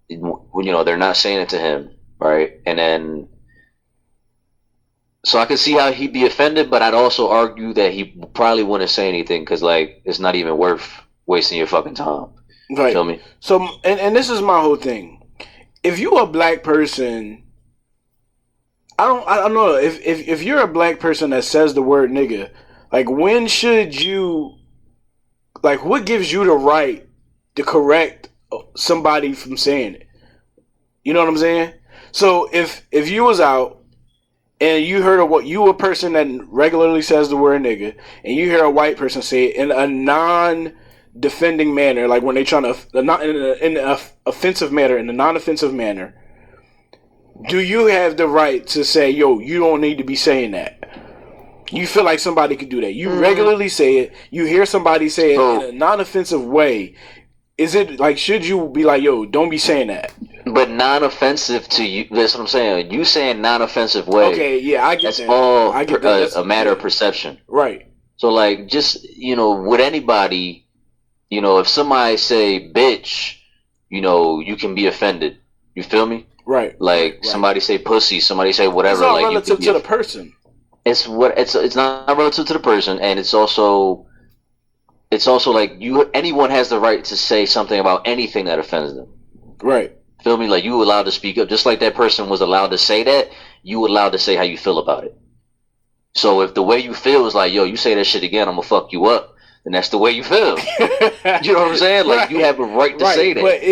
[SPEAKER 2] they're not saying it to him, right? And then, so I could see how he'd be offended, but I'd also argue that he probably wouldn't say anything, because, like, it's not even worth wasting your fucking time.
[SPEAKER 1] Right.
[SPEAKER 2] Feel me?
[SPEAKER 1] So, and this is my whole thing. If you a black person, I don't know if you're a black person that says the word nigga, like when should you, like what gives you the right to correct somebody from saying it? You know what I'm saying? So if you was out and you heard of what you a person that regularly says the word nigga, and you hear a white person say it in a non-defending manner, like when they trying to not in an offensive manner, in a non-offensive manner, do you have the right to say, yo, you don't need to be saying that? You feel like somebody could do that. You regularly say it. You hear somebody say it in a non-offensive way. Is it like, should you be like, yo, don't be saying that?
[SPEAKER 2] But non-offensive to you. That's what I'm saying. You saying non-offensive way.
[SPEAKER 1] Okay, yeah, I get
[SPEAKER 2] that's
[SPEAKER 1] that.
[SPEAKER 2] All
[SPEAKER 1] I get that.
[SPEAKER 2] That's a matter of perception.
[SPEAKER 1] Right.
[SPEAKER 2] So, like, just, with anybody, if somebody say bitch, you can be offended. You feel me?
[SPEAKER 1] Right.
[SPEAKER 2] Like,
[SPEAKER 1] right.
[SPEAKER 2] Somebody say pussy, somebody say whatever.
[SPEAKER 1] It's not
[SPEAKER 2] like,
[SPEAKER 1] relative to the person.
[SPEAKER 2] It's not relative to the person, and it's also like anyone has the right to say something about anything that offends them.
[SPEAKER 1] Right.
[SPEAKER 2] Feel me? Like, you allowed to speak up, just like that person was allowed to say that. You allowed to say how you feel about it. So if the way you feel is like, yo, you say that shit again, I'm gonna fuck you up, then that's the way you feel. You know what I'm saying? Like, you have a right to say that.
[SPEAKER 1] But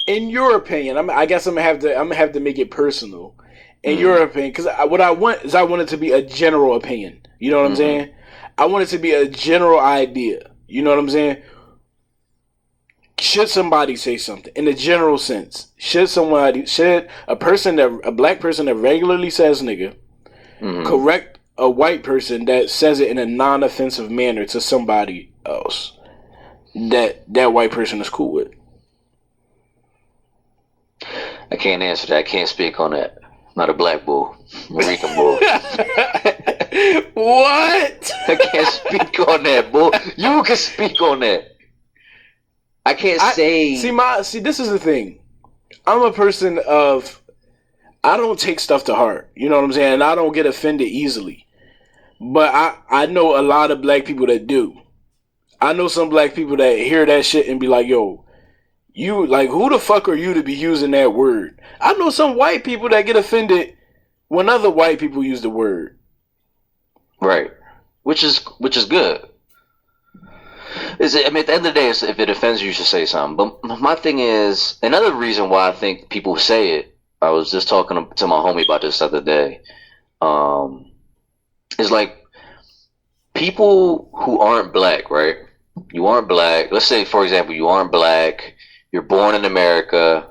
[SPEAKER 1] in your opinion, I guess I'm gonna have to make it personal. In your opinion, because what I want it to be a general opinion. You know what I'm saying? I want it to be a general idea. You know what I'm saying? Should somebody say something in a general sense? Should a black person that regularly says nigga correct a white person that says it in a non-offensive manner to somebody else that white person is cool with?
[SPEAKER 2] I can't answer that. I can't speak on that. I'm not a black bull. I'm a Rican bull.
[SPEAKER 1] What?
[SPEAKER 2] I can't speak on that, bull. You can speak on that. I can't say.
[SPEAKER 1] See, this is the thing. I'm a person of, I don't take stuff to heart. You know what I'm saying? And I don't get offended easily. But I know a lot of black people that do. I know some black people that hear that shit and be like, yo, you, like, who the fuck are you to be using that word? I know some white people that get offended when other white people use the word.
[SPEAKER 2] Right. Which is good. At the end of the day, if it offends you, you should say something. But my thing is, another reason why I think people say it, I was just talking to my homie about this the other day, is like, people who aren't black, right? You aren't black. Let's say, for example, you aren't black. You're born in America.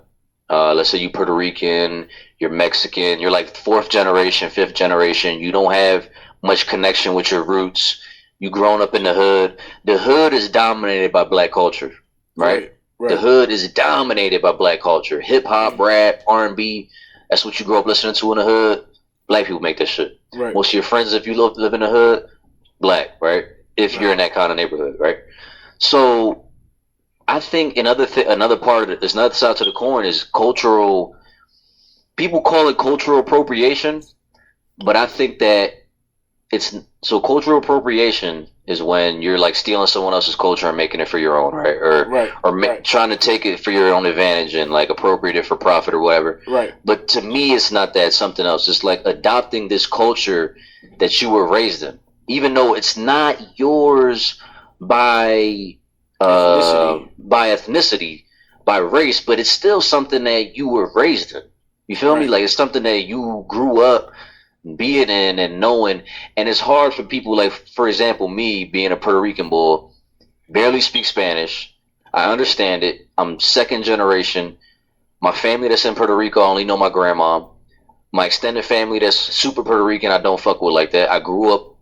[SPEAKER 2] Let's say you're Puerto Rican. You're Mexican. You're like 4th generation, 5th generation. You don't have much connection with your roots. You grown up in the hood. The hood is dominated by black culture, right? The hood is dominated by black culture. Hip hop, rap, R&B. That's what you grow up listening to in the hood. Black people make that shit.
[SPEAKER 1] Right.
[SPEAKER 2] Most of your friends, if you live in the hood, black, right? If you're in that kind of neighborhood, right? So I think another part of it, there's another side to the coin, is cultural. People call it cultural appropriation, but I think that cultural appropriation is when you're like stealing someone else's culture and making it for your own, right? Or trying to take it for your own advantage and like appropriate it for profit or whatever.
[SPEAKER 1] Right.
[SPEAKER 2] But to me, it's not that. It's something else. It's like adopting this culture that you were raised in, even though it's not yours by ethnicity, by race, but it's still something that you were raised in. You feel me? Like, it's something that you grew up being in and knowing, and it's hard for people, like, for example, me being a Puerto Rican boy, barely speak Spanish. I understand it. I'm 2nd generation. My family that's in Puerto Rico, I only know my grandma. My extended family that's super Puerto Rican, I don't fuck with like that. I grew up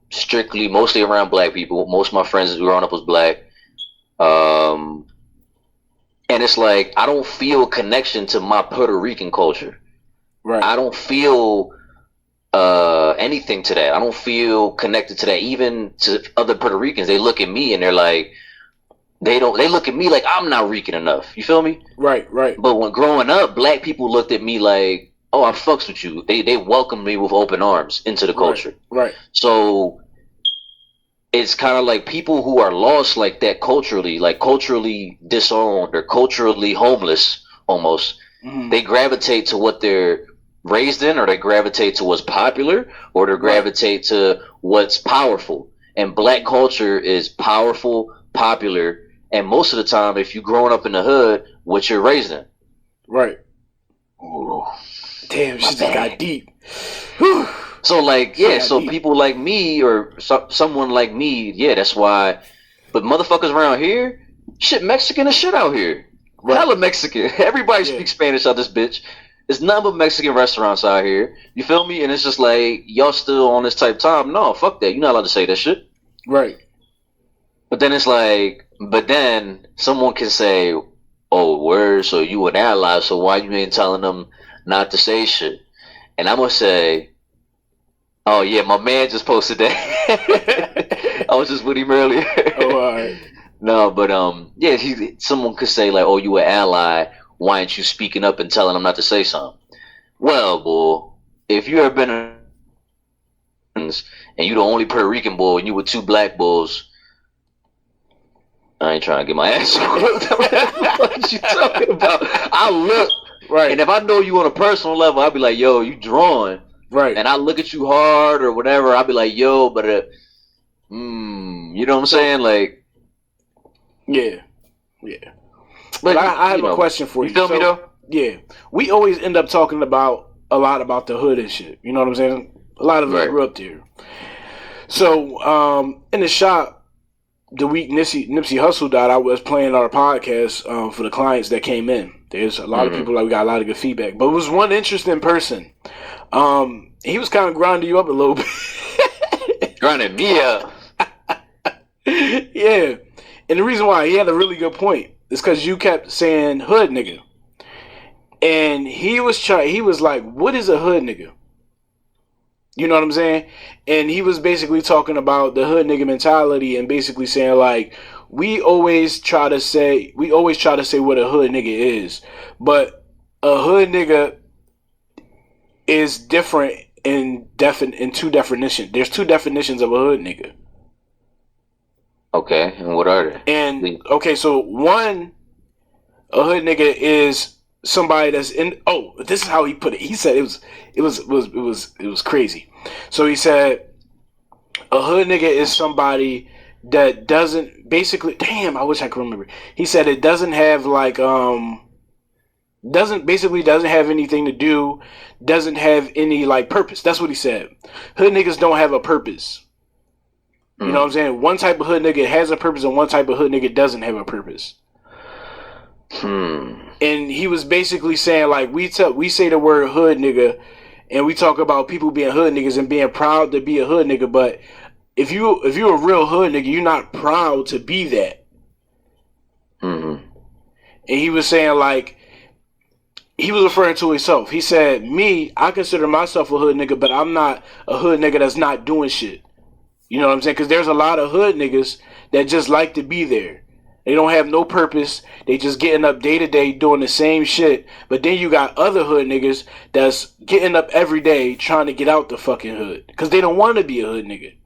[SPEAKER 2] mostly around black people. Most of my friends growing up was black. And it's like, I don't feel a connection to my Puerto Rican culture. Right. I don't feel anything to that. I don't feel connected to that. Even to other Puerto Ricans, they look at me and they're like, they look at me like I'm not Rican enough. You feel me? Right. But when growing up, black people looked at me like, oh, I fucks with you. They welcomed me with open arms into the culture. Right. So it's kind of like people who are lost like that culturally, like culturally disowned or culturally homeless almost, they gravitate to what they're raised in, or they gravitate to what's popular, or they gravitate to what's powerful. And black culture is powerful, popular, and most of the time, if you're growing up in the hood, what you're raised in.
[SPEAKER 1] Right.
[SPEAKER 2] Ooh,
[SPEAKER 1] damn, shit just got deep.
[SPEAKER 2] So like, yeah, so
[SPEAKER 1] deep.
[SPEAKER 2] people like me or someone like me, yeah, that's why. But motherfuckers around here, shit, Mexican as shit out here. Right. Hella Mexican. Everybody speaks Spanish out this bitch. It's none but Mexican restaurants out here. You feel me? And it's just like, y'all still on this type of time. No, fuck that. You're not allowed to say that shit.
[SPEAKER 1] Right.
[SPEAKER 2] But then it's like, but then someone can say, oh, word, so you an ally, so why you ain't telling them not to say shit? And I'm going to say, oh, yeah, my man just posted that. I was just with him earlier.
[SPEAKER 1] Oh, all right.
[SPEAKER 2] No, but, yeah, someone could say, like, oh, you an ally, why aren't you speaking up and telling them not to say something? Well, boy, if you ever been and you the only Puerto Rican boy and you with two black boys, I ain't trying to get my ass whooped. What you talking about? I look, right, and if I know you on a personal level, I'll be like, yo, you drawing. Right. And I look at you hard or whatever, I'll be like, yo, but, you know what I'm saying? Like,
[SPEAKER 1] yeah. Yeah. But I have a question for you.
[SPEAKER 2] You feel me though?
[SPEAKER 1] Yeah. We always end up talking about a lot about the hood and shit. You know what I'm saying? A lot of us grew up there. So, in the shop, the week Nipsey Hussle died, I was playing our podcast for the clients that came in. There's a lot of people, like, we got a lot of good feedback. But it was one interesting person. He was kind of grinding you up a little bit.
[SPEAKER 2] Grinding me up.
[SPEAKER 1] Yeah. And the reason why, he had a really good point. It's because you kept saying hood nigga. And he was like, what is a hood nigga? You know what I'm saying? And he was basically talking about the hood nigga mentality and basically saying, like, we always try to say what a hood nigga is. But a hood nigga is different in two definitions. There's two definitions of a hood nigga.
[SPEAKER 2] Okay, and what are they?
[SPEAKER 1] And okay, so one, a hood nigga is somebody that's in. Oh, this is how he put it. He said it was crazy. So he said a hood nigga is somebody that doesn't basically. Damn, I wish I could remember. He said it doesn't have like doesn't have anything to do. Doesn't have any like purpose. That's what he said. Hood niggas don't have a purpose. You know what I'm saying? One type of hood nigga has a purpose and one type of hood nigga doesn't have a purpose. And he was basically saying, like, we say the word hood nigga and we talk about people being hood niggas and being proud to be a hood nigga, but if you're a real hood nigga, you're not proud to be that. And he was saying, like, he was referring to himself. He said, me, I consider myself a hood nigga, but I'm not a hood nigga that's not doing shit. You know what I'm saying? Because there's a lot of hood niggas that just like to be there. They don't have no purpose. They just getting up day to day doing the same shit. But then you got other hood niggas that's getting up every day trying to get out the fucking hood. Because they don't want to be a hood nigga.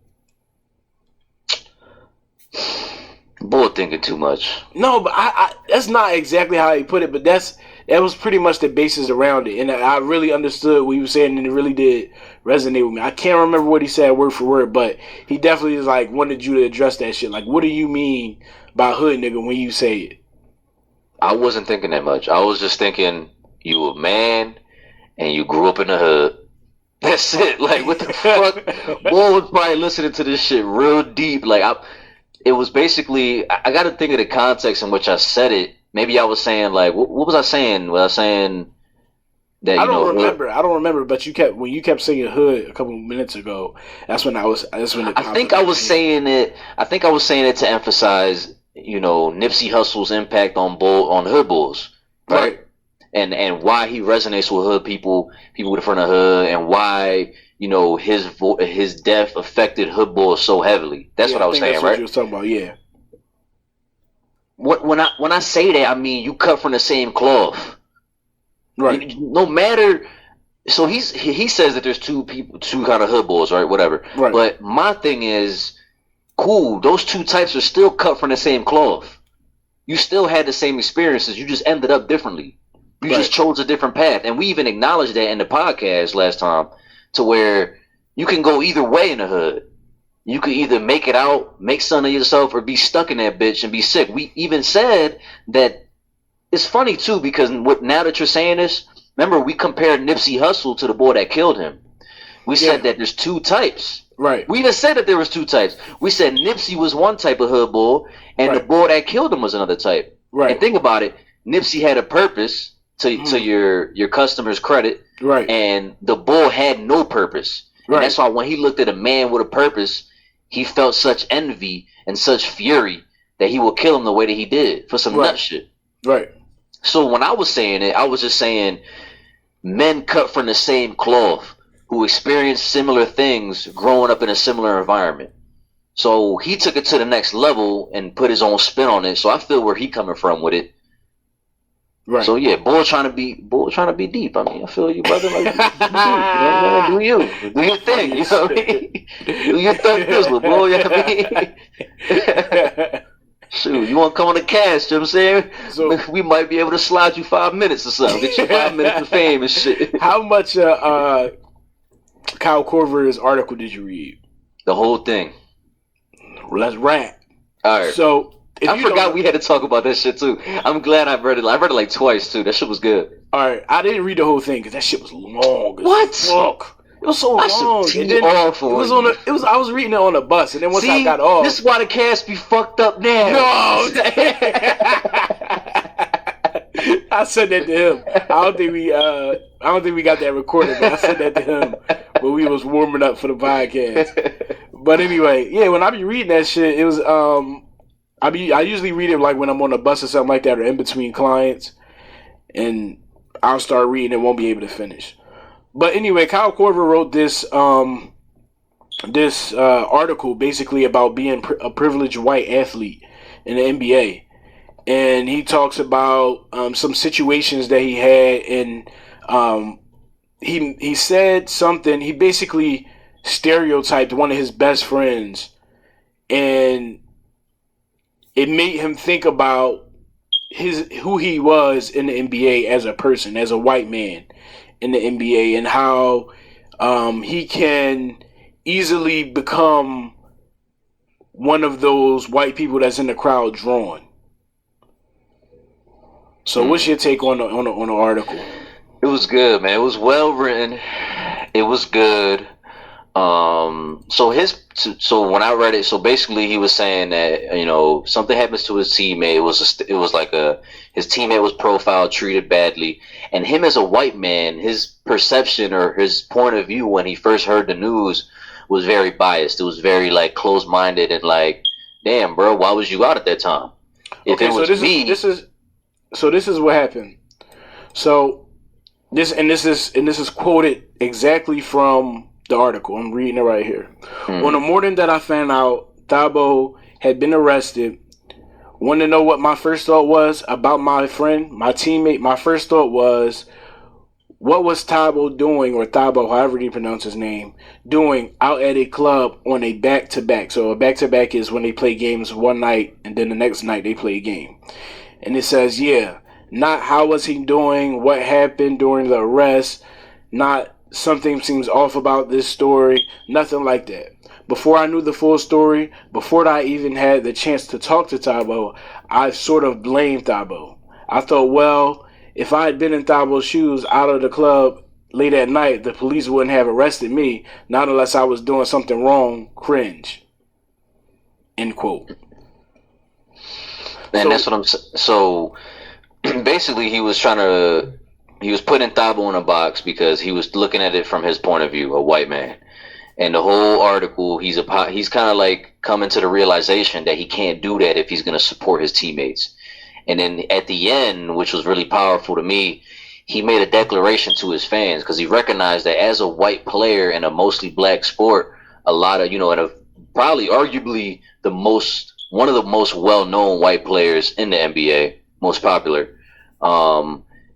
[SPEAKER 2] Boy, thinking too much.
[SPEAKER 1] No, but I that's not exactly how he put it. But that was pretty much the basis around it. And I really understood what he was saying, and it really did resonate with me. I can't remember what he said word for word, but he definitely is like wanted you to address that shit. Like, what do you mean by hood nigga when you say it?
[SPEAKER 2] I wasn't thinking that much. I was just thinking you a man and you grew up in the hood. That's it. Like, what the fuck? Boy was probably listening to this shit real deep. Like, it was basically, I got to think of the context in which I said it. Maybe I was saying, like, what was I saying? Was I saying that,
[SPEAKER 1] I don't remember, but when you kept saying hood a couple minutes ago, that's when
[SPEAKER 2] I think I was saying it to emphasize, Nipsey Hussle's impact on hood bulls, right? And why he resonates with hood people with the front of hood, and why his death affected hood bulls so heavily. That's what I was saying,
[SPEAKER 1] that's
[SPEAKER 2] right?
[SPEAKER 1] What you was talking about, yeah.
[SPEAKER 2] When I say that, I mean you cut from the same cloth,
[SPEAKER 1] right?
[SPEAKER 2] No matter. So he says that there's two kind of hood bulls, right? Whatever. Right. But my thing is, cool. Those two types are still cut from the same cloth. You still had the same experiences. You just ended up differently. You just chose a different path. And we even acknowledged that in the podcast last time, to where you can go either way in the hood. You could either make it out, make something of yourself, or be stuck in that bitch and be sick. We even said that it's funny too, because now that you're saying this, remember we compared Nipsey Hussle to the boy that killed him. We said that there's two types.
[SPEAKER 1] Right.
[SPEAKER 2] We even said that there was two types. We said Nipsey was one type of hood bull, and the boy that killed him was another type. Right. And think about it. Nipsey had a purpose, to your customer's credit. Right. And the bull had no purpose. Right. And that's why when he looked at a man with a purpose, he felt such envy and such fury that he would kill him the way that he did for some nut shit. Right. So when I was saying it, I was just saying men cut from the same cloth who experienced similar things growing up in a similar environment. So he took it to the next level and put his own spin on it. So I feel where he coming from with it. Right. So yeah, bull trying to be deep. I mean, I feel you, brother. Like, do you your thing? You know what I mean? Do your thug pizzle, boy. You know what I mean? Shoot, you want to come on the cast? You know what I'm saying? So we might be able to slide you 5 minutes or something. Get you 5 minutes of fame and shit.
[SPEAKER 1] How much Kyle Korver's article did you read?
[SPEAKER 2] The whole thing.
[SPEAKER 1] Let's rap.
[SPEAKER 2] All right.
[SPEAKER 1] So.
[SPEAKER 2] I forgot we had to talk about that shit too. I'm glad I read it. I read it like twice too. That shit was good.
[SPEAKER 1] All right, I didn't read the whole thing because that shit was long.
[SPEAKER 2] What?
[SPEAKER 1] Fuck. It was so long.
[SPEAKER 2] And then awful.
[SPEAKER 1] I was reading it on the bus, and then once I got off,
[SPEAKER 2] this is why the cast be fucked up now.
[SPEAKER 1] No. I said that to him. I don't think we got that recorded, but I said that to him when we was warming up for the podcast. But anyway, yeah, when I be reading that shit, it was I usually read it like when I'm on a bus or something like that, or in between clients, and I'll start reading and won't be able to finish. But anyway, Kyle Korver wrote this article basically about being a privileged white athlete in the NBA, and he talks about some situations that he had, and he said something. He basically stereotyped one of his best friends, and it made him think about who he was in the NBA as a person, as a white man in the NBA, and how he can easily become one of those white people that's in the crowd drawn. So, what's your take on the article?
[SPEAKER 2] It was good, man. It was well written. It was good. So when I read it, so basically he was saying that, you know, something happens to his teammate. It was like his teammate was profiled, treated badly, and him as a white man, his perception or his point of view when he first heard the news was very biased. It was very like closed-minded and like, damn, bro, why was you out at that time? If it was me,
[SPEAKER 1] this is what happened. So this is quoted exactly from the article. I'm reading it right here. On the morning that I found out Thabo had been arrested, want to know what my first thought was about my friend, my teammate? My first thought was, what was Thabo doing, or Thabo, however you pronounce his name, doing out at a club on a back-to-back? So a back-to-back is when they play games one night and then the next night they play a game. And it says, not how was he doing, what happened during the arrest, not something seems off about this story, nothing like that. Before I knew the full story, before I even had the chance to talk to Thabo, I sort of blamed Thabo. I thought, well, if I had been in Thabo's shoes out of the club late at night, the police wouldn't have arrested me, not unless I was doing something wrong. Cringe. End quote.
[SPEAKER 2] And that's what I'm saying. So basically he was putting Thabo in a box because he was looking at it from his point of view, a white man. And the whole article, he's kind of like coming to the realization that he can't do that if he's going to support his teammates. And then at the end, which was really powerful to me, he made a declaration to his fans because he recognized that as a white player in a mostly black sport, a lot of, and probably arguably one of the most well-known white players in the NBA, most popular,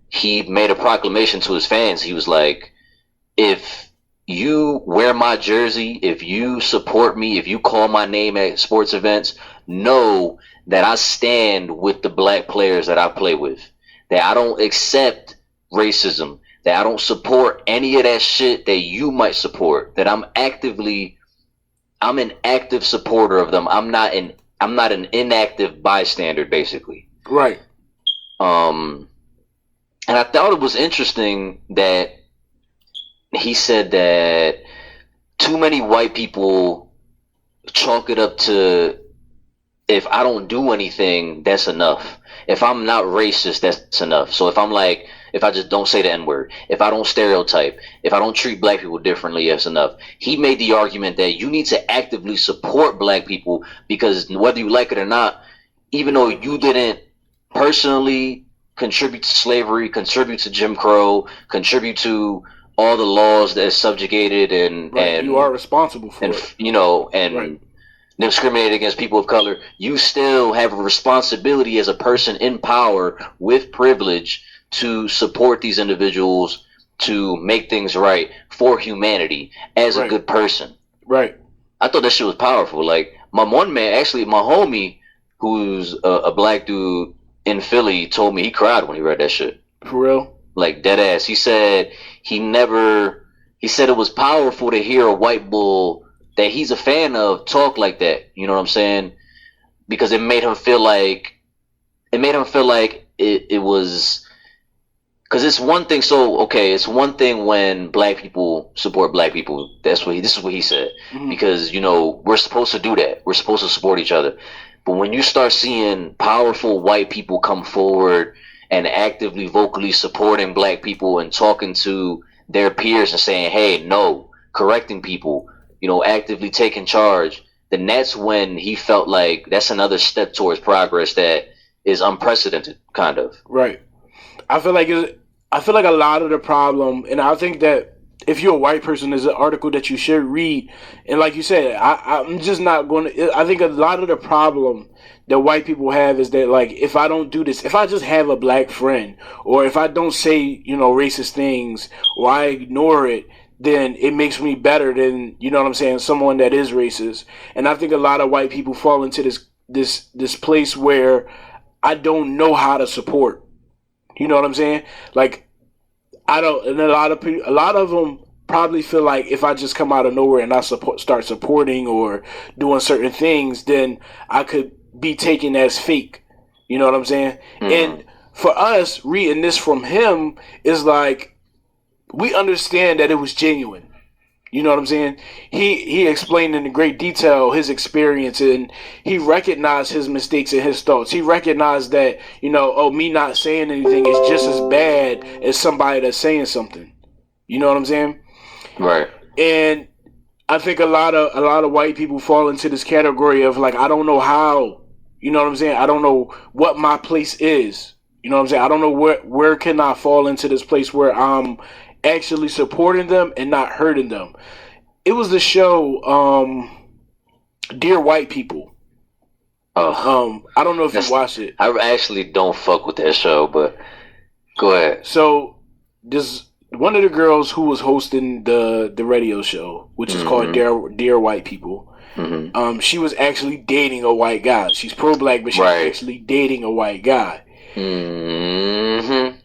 [SPEAKER 2] he made a proclamation to his fans. He was like, if you wear my jersey, if you support me, if you call my name at sports events, know that I stand with the black players that I play with. That I don't accept racism, that I don't support any of that shit that you might support, that I'm an active supporter of them. I'm not an inactive bystander, basically.
[SPEAKER 1] Right.
[SPEAKER 2] And I thought it was interesting that he said that too many white people chalk it up to, if I don't do anything, that's enough. If I'm not racist, that's enough. So if I just don't say the N-word, if I don't stereotype, if I don't treat black people differently, that's enough. He made the argument that you need to actively support black people, because whether you like it or not, even though you didn't personally contribute to slavery, contribute to Jim Crow, contribute to all the laws that subjugated and
[SPEAKER 1] you are responsible for it.
[SPEAKER 2] And discriminate against people of color, you still have a responsibility as a person in power with privilege to support these individuals, to make things right for humanity as a good person.
[SPEAKER 1] Right.
[SPEAKER 2] I thought that shit was powerful. Like, my one man, actually, my homie, who's a black dude in Philly, told me he cried when he read that shit.
[SPEAKER 1] For real?
[SPEAKER 2] Like, dead ass. He said it was powerful to hear a white bull that he's a fan of talk like that. You know what I'm saying? Because it made him feel like it was, because it's one thing. So, okay, it's one thing when black people support black people. This is what he said. Mm-hmm. Because, we're supposed to do that. We're supposed to support each other. But when you start seeing powerful white people come forward and actively, vocally supporting black people and talking to their peers and saying, hey, no, correcting people, actively taking charge, then that's when he felt like that's another step towards progress that is unprecedented, kind of.
[SPEAKER 1] Right. I feel like a lot of the problem, and I think that if you're a white person, there's an article that you should read. And like you said, I'm just not going to, I think a lot of the problem that white people have is that, like, if I don't do this, if I just have a black friend, or if I don't say, racist things, or I ignore it, then it makes me better than, someone that is racist. And I think a lot of white people fall into this place where I don't know how to support. You know what I'm saying? Like, I don't, and a lot of them probably feel like if I just come out of nowhere and I start supporting or doing certain things, then I could be taken as fake. You know what I'm saying? Mm-hmm. And for us, reading this from him is like, we understand that it was genuine. You know what I'm saying? He explained in great detail his experience, and he recognized his mistakes and his thoughts. He recognized that, me not saying anything is just as bad as somebody that's saying something. You know what I'm saying?
[SPEAKER 2] Right.
[SPEAKER 1] And I think a lot of white people fall into this category of, like, I don't know how. You know what I'm saying? I don't know what my place is. You know what I'm saying? I don't know where can I fall into this place where I'm actually supporting them and not hurting them. It was the show Dear White People. I don't know if you watched it.
[SPEAKER 2] I actually don't fuck with that show, but go ahead.
[SPEAKER 1] So this one of the girls who was hosting the radio show, which is called Dear White People. Mm-hmm. She was actually dating a white guy. She's pro-black, but she's actually dating a white guy. Mm-hmm.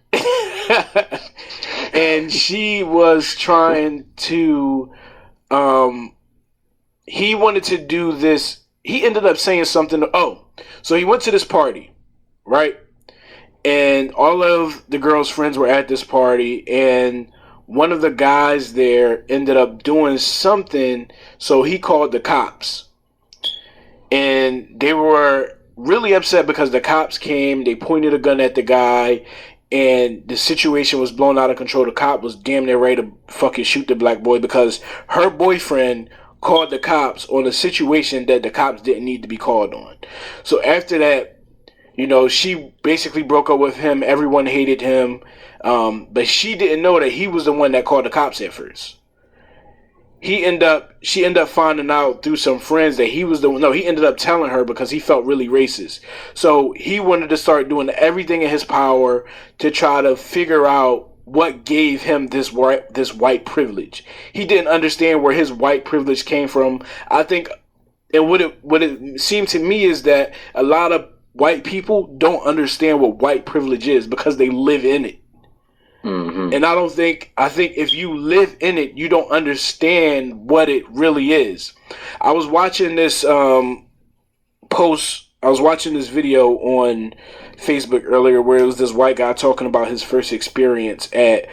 [SPEAKER 1] And she was trying to, he wanted to do this. He ended up saying something. So he went to this party, right? And all of the girl's friends were at this party, and one of the guys there ended up doing something, so he called the cops. And they were really upset because the cops came, they pointed a gun at the guy, and the situation was blown out of control. The cop was damn near ready to fucking shoot the black boy because her boyfriend called the cops on a situation that the cops didn't need to be called on. So after that, she basically broke up with him. Everyone hated him. But she didn't know that he was the one that called the cops at first. She ended up finding out through some friends that he was the one. No, he ended up telling her because he felt really racist. So he wanted to start doing everything in his power to try to figure out what gave him this white privilege. He didn't understand where his white privilege came from. I think, and what it seemed to me is that a lot of white people don't understand what white privilege is because they live in it.
[SPEAKER 2] Mm-hmm.
[SPEAKER 1] And I think if you live in it, you don't understand what it really is. I was watching this I was watching this video on Facebook earlier where it was this white guy talking about his first experience at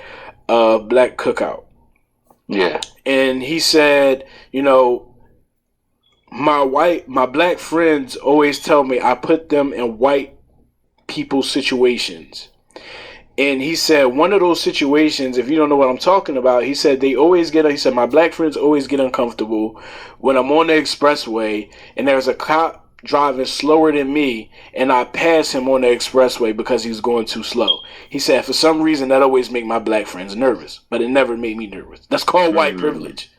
[SPEAKER 1] a black cookout.
[SPEAKER 2] Yeah.
[SPEAKER 1] And he said, you know, my black friends always tell me I put them in white people's situations. And he said one of those situations, if you don't know what I'm talking about, he said he said my black friends always get uncomfortable when I'm on the expressway and there's a cop driving slower than me and I pass him on the expressway because he's going too slow. He said for some reason that always make my black friends nervous, but it never made me nervous. That's called white privilege.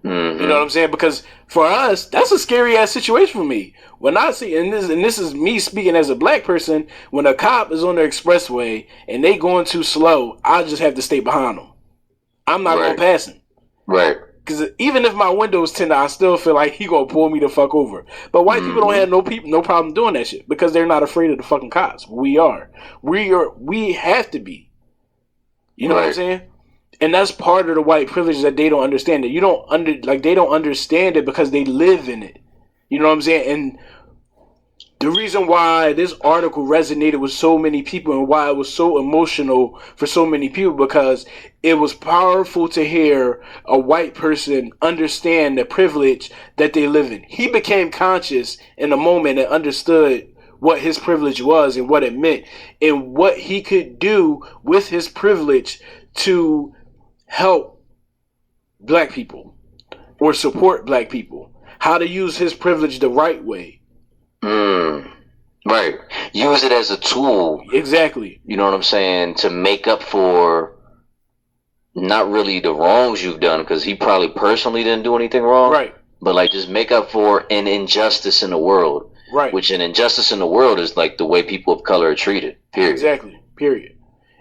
[SPEAKER 2] Mm-hmm.
[SPEAKER 1] You know what I'm saying? Because for us, that's a scary ass situation for me. When I see, and this is me speaking as a black person, when a cop is on the expressway and they going too slow, I just have to stay behind them. I'm not gonna pass him.
[SPEAKER 2] Right.
[SPEAKER 1] Because even if my window is tinted, I still feel like he gonna pull me the fuck over. But white people don't have no problem doing that shit because they're not afraid of the fucking cops. We are. We have to be. You know what I'm saying? And that's part of the white privilege that they don't understand. That they don't understand it because they live in it. You know what I'm saying? And the reason why this article resonated with so many people and why it was so emotional for so many people, because it was powerful to hear a white person understand the privilege that they live in. He became conscious in a moment and understood what his privilege was and what it meant and what he could do with his privilege to help black people or support black people, how to use his privilege the right way.
[SPEAKER 2] Right. Use it as a tool.
[SPEAKER 1] Exactly.
[SPEAKER 2] You know what I'm saying? To make up for not really the wrongs you've done, because he probably personally didn't do anything wrong.
[SPEAKER 1] Right.
[SPEAKER 2] But like just make up for an injustice in the world.
[SPEAKER 1] Right.
[SPEAKER 2] Which an injustice in the world is like the way people of color are treated. Period.
[SPEAKER 1] Exactly. Period.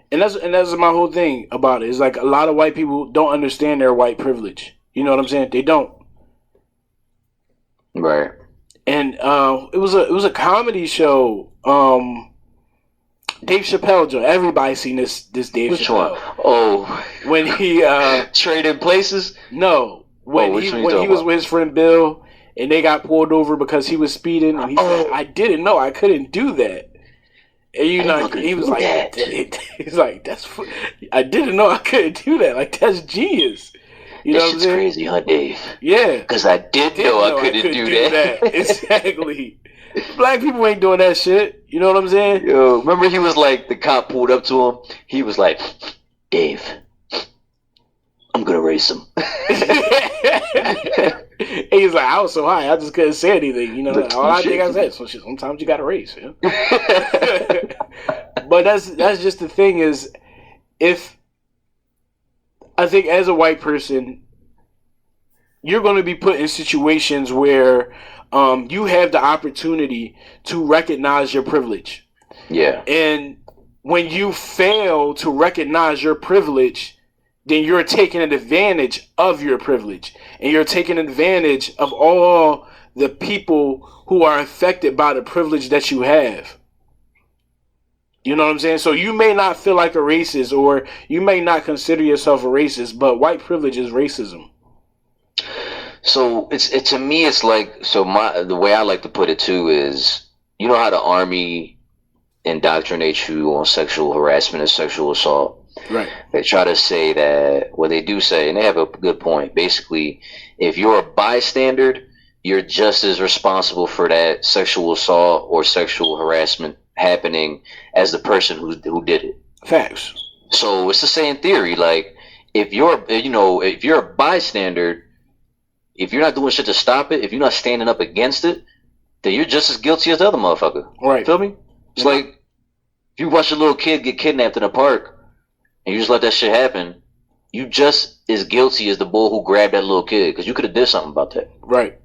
[SPEAKER 1] And that's my whole thing about it. It's like a lot of white people don't understand their white privilege. You know what I'm saying? They don't.
[SPEAKER 2] Right.
[SPEAKER 1] And it was a comedy show. Dave Chappelle joint. Everybody seen this Dave
[SPEAKER 2] Which
[SPEAKER 1] Chappelle.
[SPEAKER 2] one? Oh,
[SPEAKER 1] when he
[SPEAKER 2] traded places?
[SPEAKER 1] No. When he was with his friend Bill and they got pulled over because he was speeding and he said, I didn't know I couldn't do that. And he was like, he's like, I didn't know I couldn't do that. Like, that's genius. You know what I'm saying?
[SPEAKER 2] Crazy, huh, Dave?
[SPEAKER 1] Yeah.
[SPEAKER 2] Because I did know I couldn't do that.
[SPEAKER 1] Exactly. Black people ain't doing that shit. You know what I'm saying?
[SPEAKER 2] Yo, remember he was like, the cop pulled up to him. He was like, Dave, I'm going to race him.
[SPEAKER 1] And he's like, I was so high, I just couldn't say anything. You know, all I think I said, so shit, sometimes you got to race. You know? But that's just the thing is, I think as a white person, you're going to be put in situations where you have the opportunity to recognize your privilege.
[SPEAKER 2] Yeah.
[SPEAKER 1] And when you fail to recognize your privilege, then you're taking advantage of your privilege. And you're taking advantage of all the people who are affected by the privilege that you have. You know what I'm saying? So you may not feel like a racist, or you may not consider yourself a racist, but white privilege is racism.
[SPEAKER 2] So to me it's like, the way I like to put it too is, you know how the army indoctrinates you on sexual harassment and sexual assault?
[SPEAKER 1] Right.
[SPEAKER 2] They try to say that, well, they do say, and they have a good point. Basically, if you're a bystander, you're just as responsible for that sexual assault or sexual harassment happening as the person who did it.
[SPEAKER 1] Facts.
[SPEAKER 2] So it's the same theory. Like, if you're a bystander, if you're not doing shit to stop it, if you're not standing up against it, then you're just as guilty as the other motherfucker.
[SPEAKER 1] Right.
[SPEAKER 2] Feel me? It's like, if you watch a little kid get kidnapped in a park and you just let that shit happen, you just as guilty as the bull who grabbed that little kid, because you could have did something about that.
[SPEAKER 1] Right.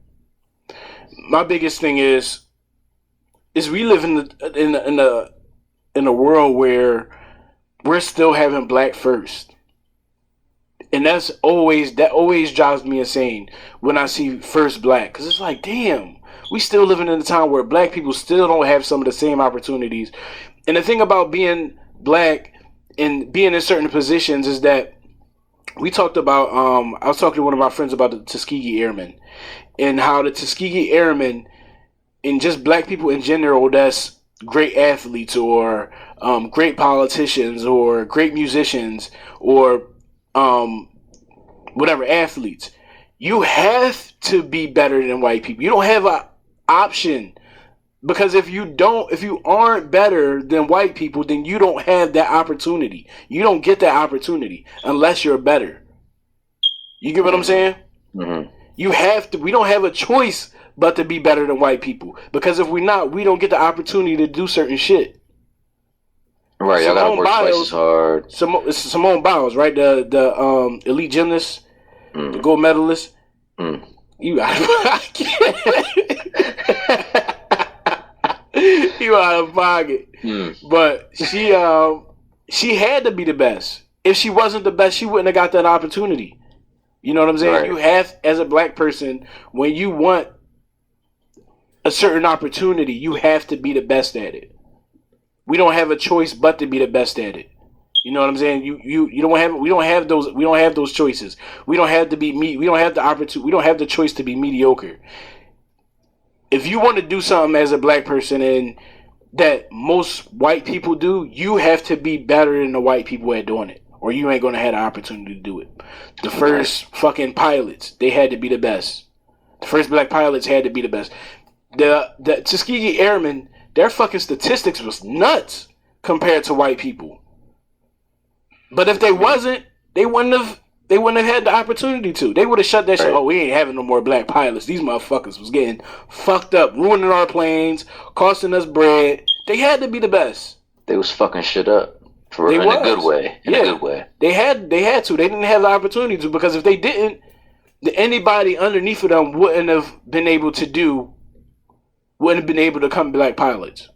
[SPEAKER 1] My biggest thing is we live in a world where we're still having black first. And that always drives me insane when I see first black, because it's like, damn, we still living in a time where black people still don't have some of the same opportunities. And the thing about being black in being in certain positions is that we talked about. I was talking to one of my friends about the Tuskegee Airmen and how the Tuskegee Airmen and just black people in general that's great athletes or great politicians or great musicians or whatever athletes, you have to be better than white people. You don't have an option, because if you aren't better than white people, then you don't have that opportunity. You don't get that opportunity unless you're better. You get what I'm saying?
[SPEAKER 2] Mm-hmm.
[SPEAKER 1] You have to. We don't have a choice but to be better than white people, because if we're not, we don't get the opportunity to do certain shit.
[SPEAKER 2] Right, y'all gotta work twice as hard.
[SPEAKER 1] Simone Biles, right? The elite gymnast, the gold medalist. You out of pocket. You out of pocket. But she had to be the best. If she wasn't the best, she wouldn't have got that opportunity. You know what I'm saying? Right. You have, as a black person, when you want a certain opportunity, you have to be the best at it. We don't have a choice but to be the best at it. You know what I'm saying? We don't have those choices. We don't have to be we don't have the opportunity. We don't have the choice to be mediocre. If you want to do something as a black person and that most white people do, you have to be better than the white people at doing it, or you ain't gonna have the opportunity to do it. The first fucking pilots, they had to be the best. The first black pilots had to be the best. The Tuskegee Airmen, their fucking statistics was nuts compared to white people. But if they wasn't, they wouldn't have had the opportunity to. They would have shut that shit. Oh, we ain't having no more black pilots. These motherfuckers was getting fucked up, ruining our planes, costing us bread. They had to be the best.
[SPEAKER 2] They was fucking shit up in a good way. In a good way.
[SPEAKER 1] They had to. They didn't have the opportunity to, because if they didn't, anybody underneath of them wouldn't have been able to become black pilots.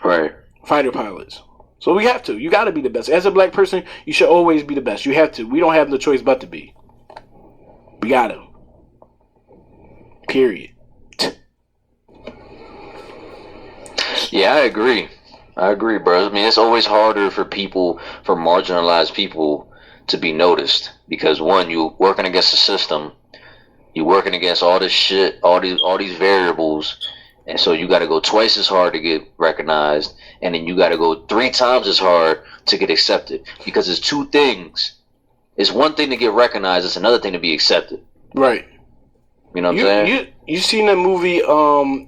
[SPEAKER 2] Right.
[SPEAKER 1] Fighter pilots. So we have to. You got to be the best. As a black person, you should always be the best. You have to. We don't have no choice but to be. We got to. Period.
[SPEAKER 2] Yeah, I agree, bro. I mean, it's always harder for marginalized people to be noticed, because one, you working against the system, you working against all this shit, all these variables. And so you got to go twice as hard to get recognized, and then you got to go 3 times as hard to get accepted. Because it's two things. It's one thing to get recognized. It's another thing to be accepted.
[SPEAKER 1] Right.
[SPEAKER 2] You know what I'm saying?
[SPEAKER 1] You seen that movie?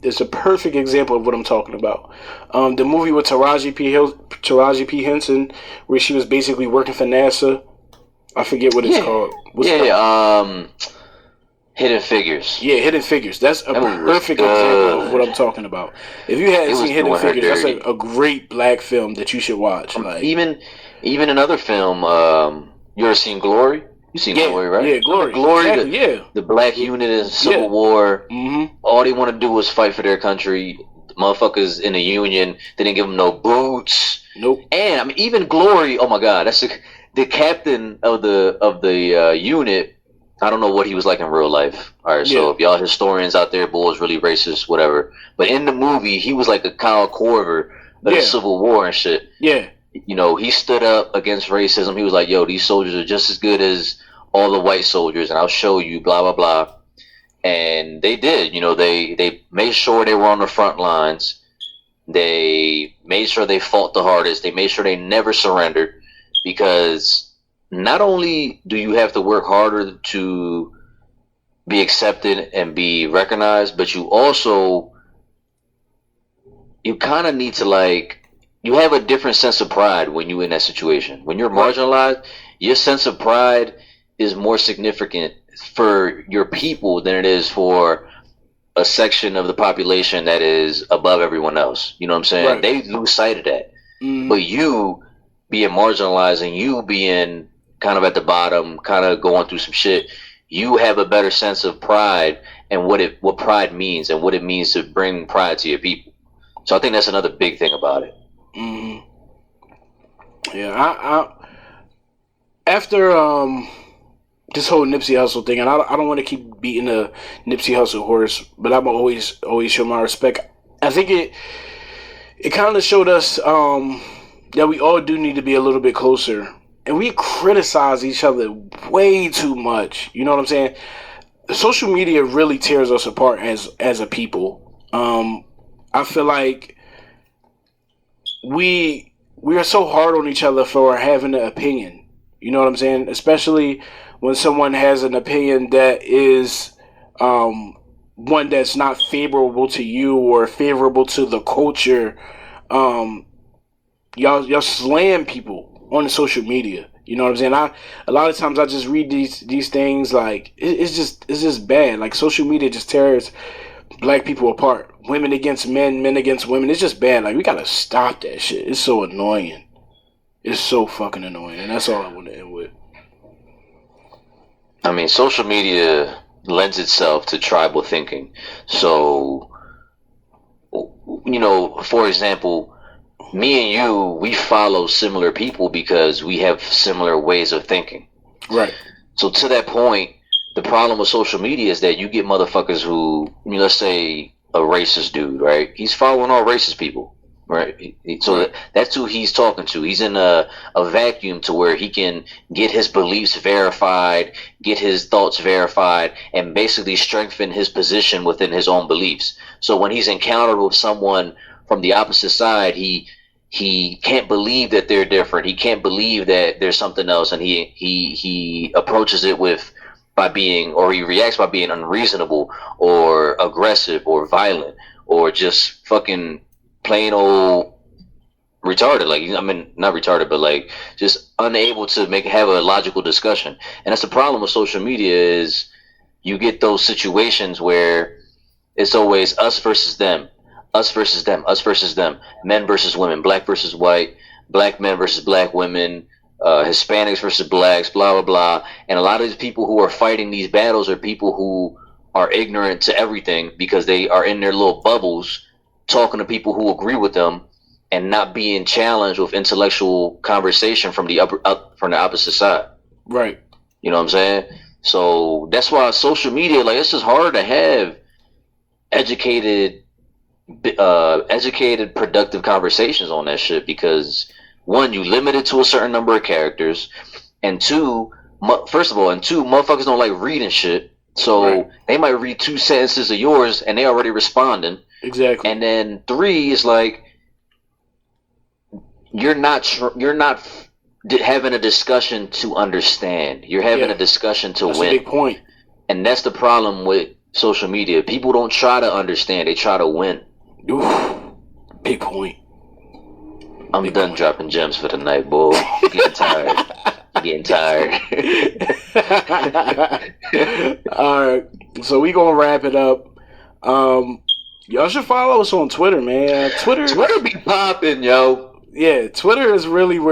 [SPEAKER 1] It's a perfect example of what I'm talking about. The movie with Taraji P. Henson, where she was basically working for NASA. I forget what it's called. Hidden Figures. Yeah, Hidden Figures. That's a perfect example of what I'm talking about. If you hadn't seen Hidden Figures, that's a great black film that you should watch.
[SPEAKER 2] Even another film, you ever seen Glory? You seen Glory, right?
[SPEAKER 1] Yeah, Glory.
[SPEAKER 2] Exactly, the black unit in Civil War.
[SPEAKER 1] Mm-hmm.
[SPEAKER 2] All they want to do is fight for their country. The motherfuckers in the Union, they didn't give them no boots.
[SPEAKER 1] Nope.
[SPEAKER 2] And I mean, even Glory. Oh my God, that's the captain of the unit. I don't know what he was like in real life. All right, so if y'all historians out there, Bull is really racist, whatever. But in the movie, he was like a Kyle Korver of the Civil War and shit.
[SPEAKER 1] Yeah.
[SPEAKER 2] You know, he stood up against racism. He was like, yo, these soldiers are just as good as all the white soldiers, and I'll show you, blah, blah, blah. And they did. You know, they made sure they were on the front lines. They made sure they fought the hardest. They made sure they never surrendered, because not only do you have to work harder to be accepted and be recognized, but you kind of need to, you have a different sense of pride when you're in that situation. When you're marginalized, your sense of pride is more significant for your people than it is for a section of the population that is above everyone else. You know what I'm saying? Right. They lose sight of that. Mm-hmm. But you being marginalized and you being kind of at the bottom, kind of going through some shit, you have a better sense of pride and what pride means and what it means to bring pride to your people. So I think that's another big thing about it.
[SPEAKER 1] Mm-hmm. Yeah, I after this whole Nipsey Hussle thing, and I don't want to keep beating the Nipsey Hussle horse, but I'm always show my respect. I think it kind of showed us that we all do need to be a little bit closer. And we criticize each other way too much. You know what I'm saying? Social media really tears us apart as a people. I feel like we are so hard on each other for having an opinion. You know what I'm saying? Especially when someone has an opinion that is one that's not favorable to you or favorable to the culture. Y'all slam people on the social media. You know what I'm saying? A lot of times I just read these things like it's just bad. Like social media just tears black people apart. Women against men, men against women. It's just bad. Like we gotta stop that shit. It's so annoying. It's so fucking annoying. And that's all I want to end with.
[SPEAKER 2] I mean, social media lends itself to tribal thinking. So, you know, for example, me and you, we follow similar people because we have similar ways of thinking.
[SPEAKER 1] Right. So
[SPEAKER 2] to that point, the problem with social media is that you get motherfuckers who, I mean, let's say a racist dude, right? He's following all racist people, right? So that's who he's talking to. He's in a vacuum to where he can get his beliefs verified, get his thoughts verified, and basically strengthen his position within his own beliefs. So when he's encountered with someone from the opposite side, he can't believe that they're different. He can't believe that there's something else, and he approaches it he reacts by being unreasonable or aggressive or violent or just fucking plain old retarded. Like, I mean, not retarded, but like just unable to have a logical discussion. And that's the problem with social media is you get those situations where it's always us versus them. Us versus them, us versus them, men versus women, black versus white, black men versus black women, Hispanics versus blacks, blah, blah, blah. And a lot of these people who are fighting these battles are people who are ignorant to everything because they are in their little bubbles talking to people who agree with them and not being challenged with intellectual conversation from the opposite side.
[SPEAKER 1] Right.
[SPEAKER 2] You know what I'm saying? So that's why social media, like, it's just hard to have educated, productive conversations on that shit because one, you limit it to a certain number of characters, and two, motherfuckers don't like reading shit, so they might read 2 sentences of yours and they already responding.
[SPEAKER 1] Exactly.
[SPEAKER 2] And then 3 is like you're not having a discussion to understand. You're having a discussion to
[SPEAKER 1] win.
[SPEAKER 2] That's
[SPEAKER 1] a big point.
[SPEAKER 2] And that's the problem with social media. People don't try to understand; they try to win.
[SPEAKER 1] Oof, big point.
[SPEAKER 2] I'm done dropping gems for the night, boy. Getting tired.
[SPEAKER 1] All right, so we gonna wrap it up. Y'all should follow us on Twitter, man. Twitter
[SPEAKER 2] be popping, yo.
[SPEAKER 1] Yeah, Twitter is really where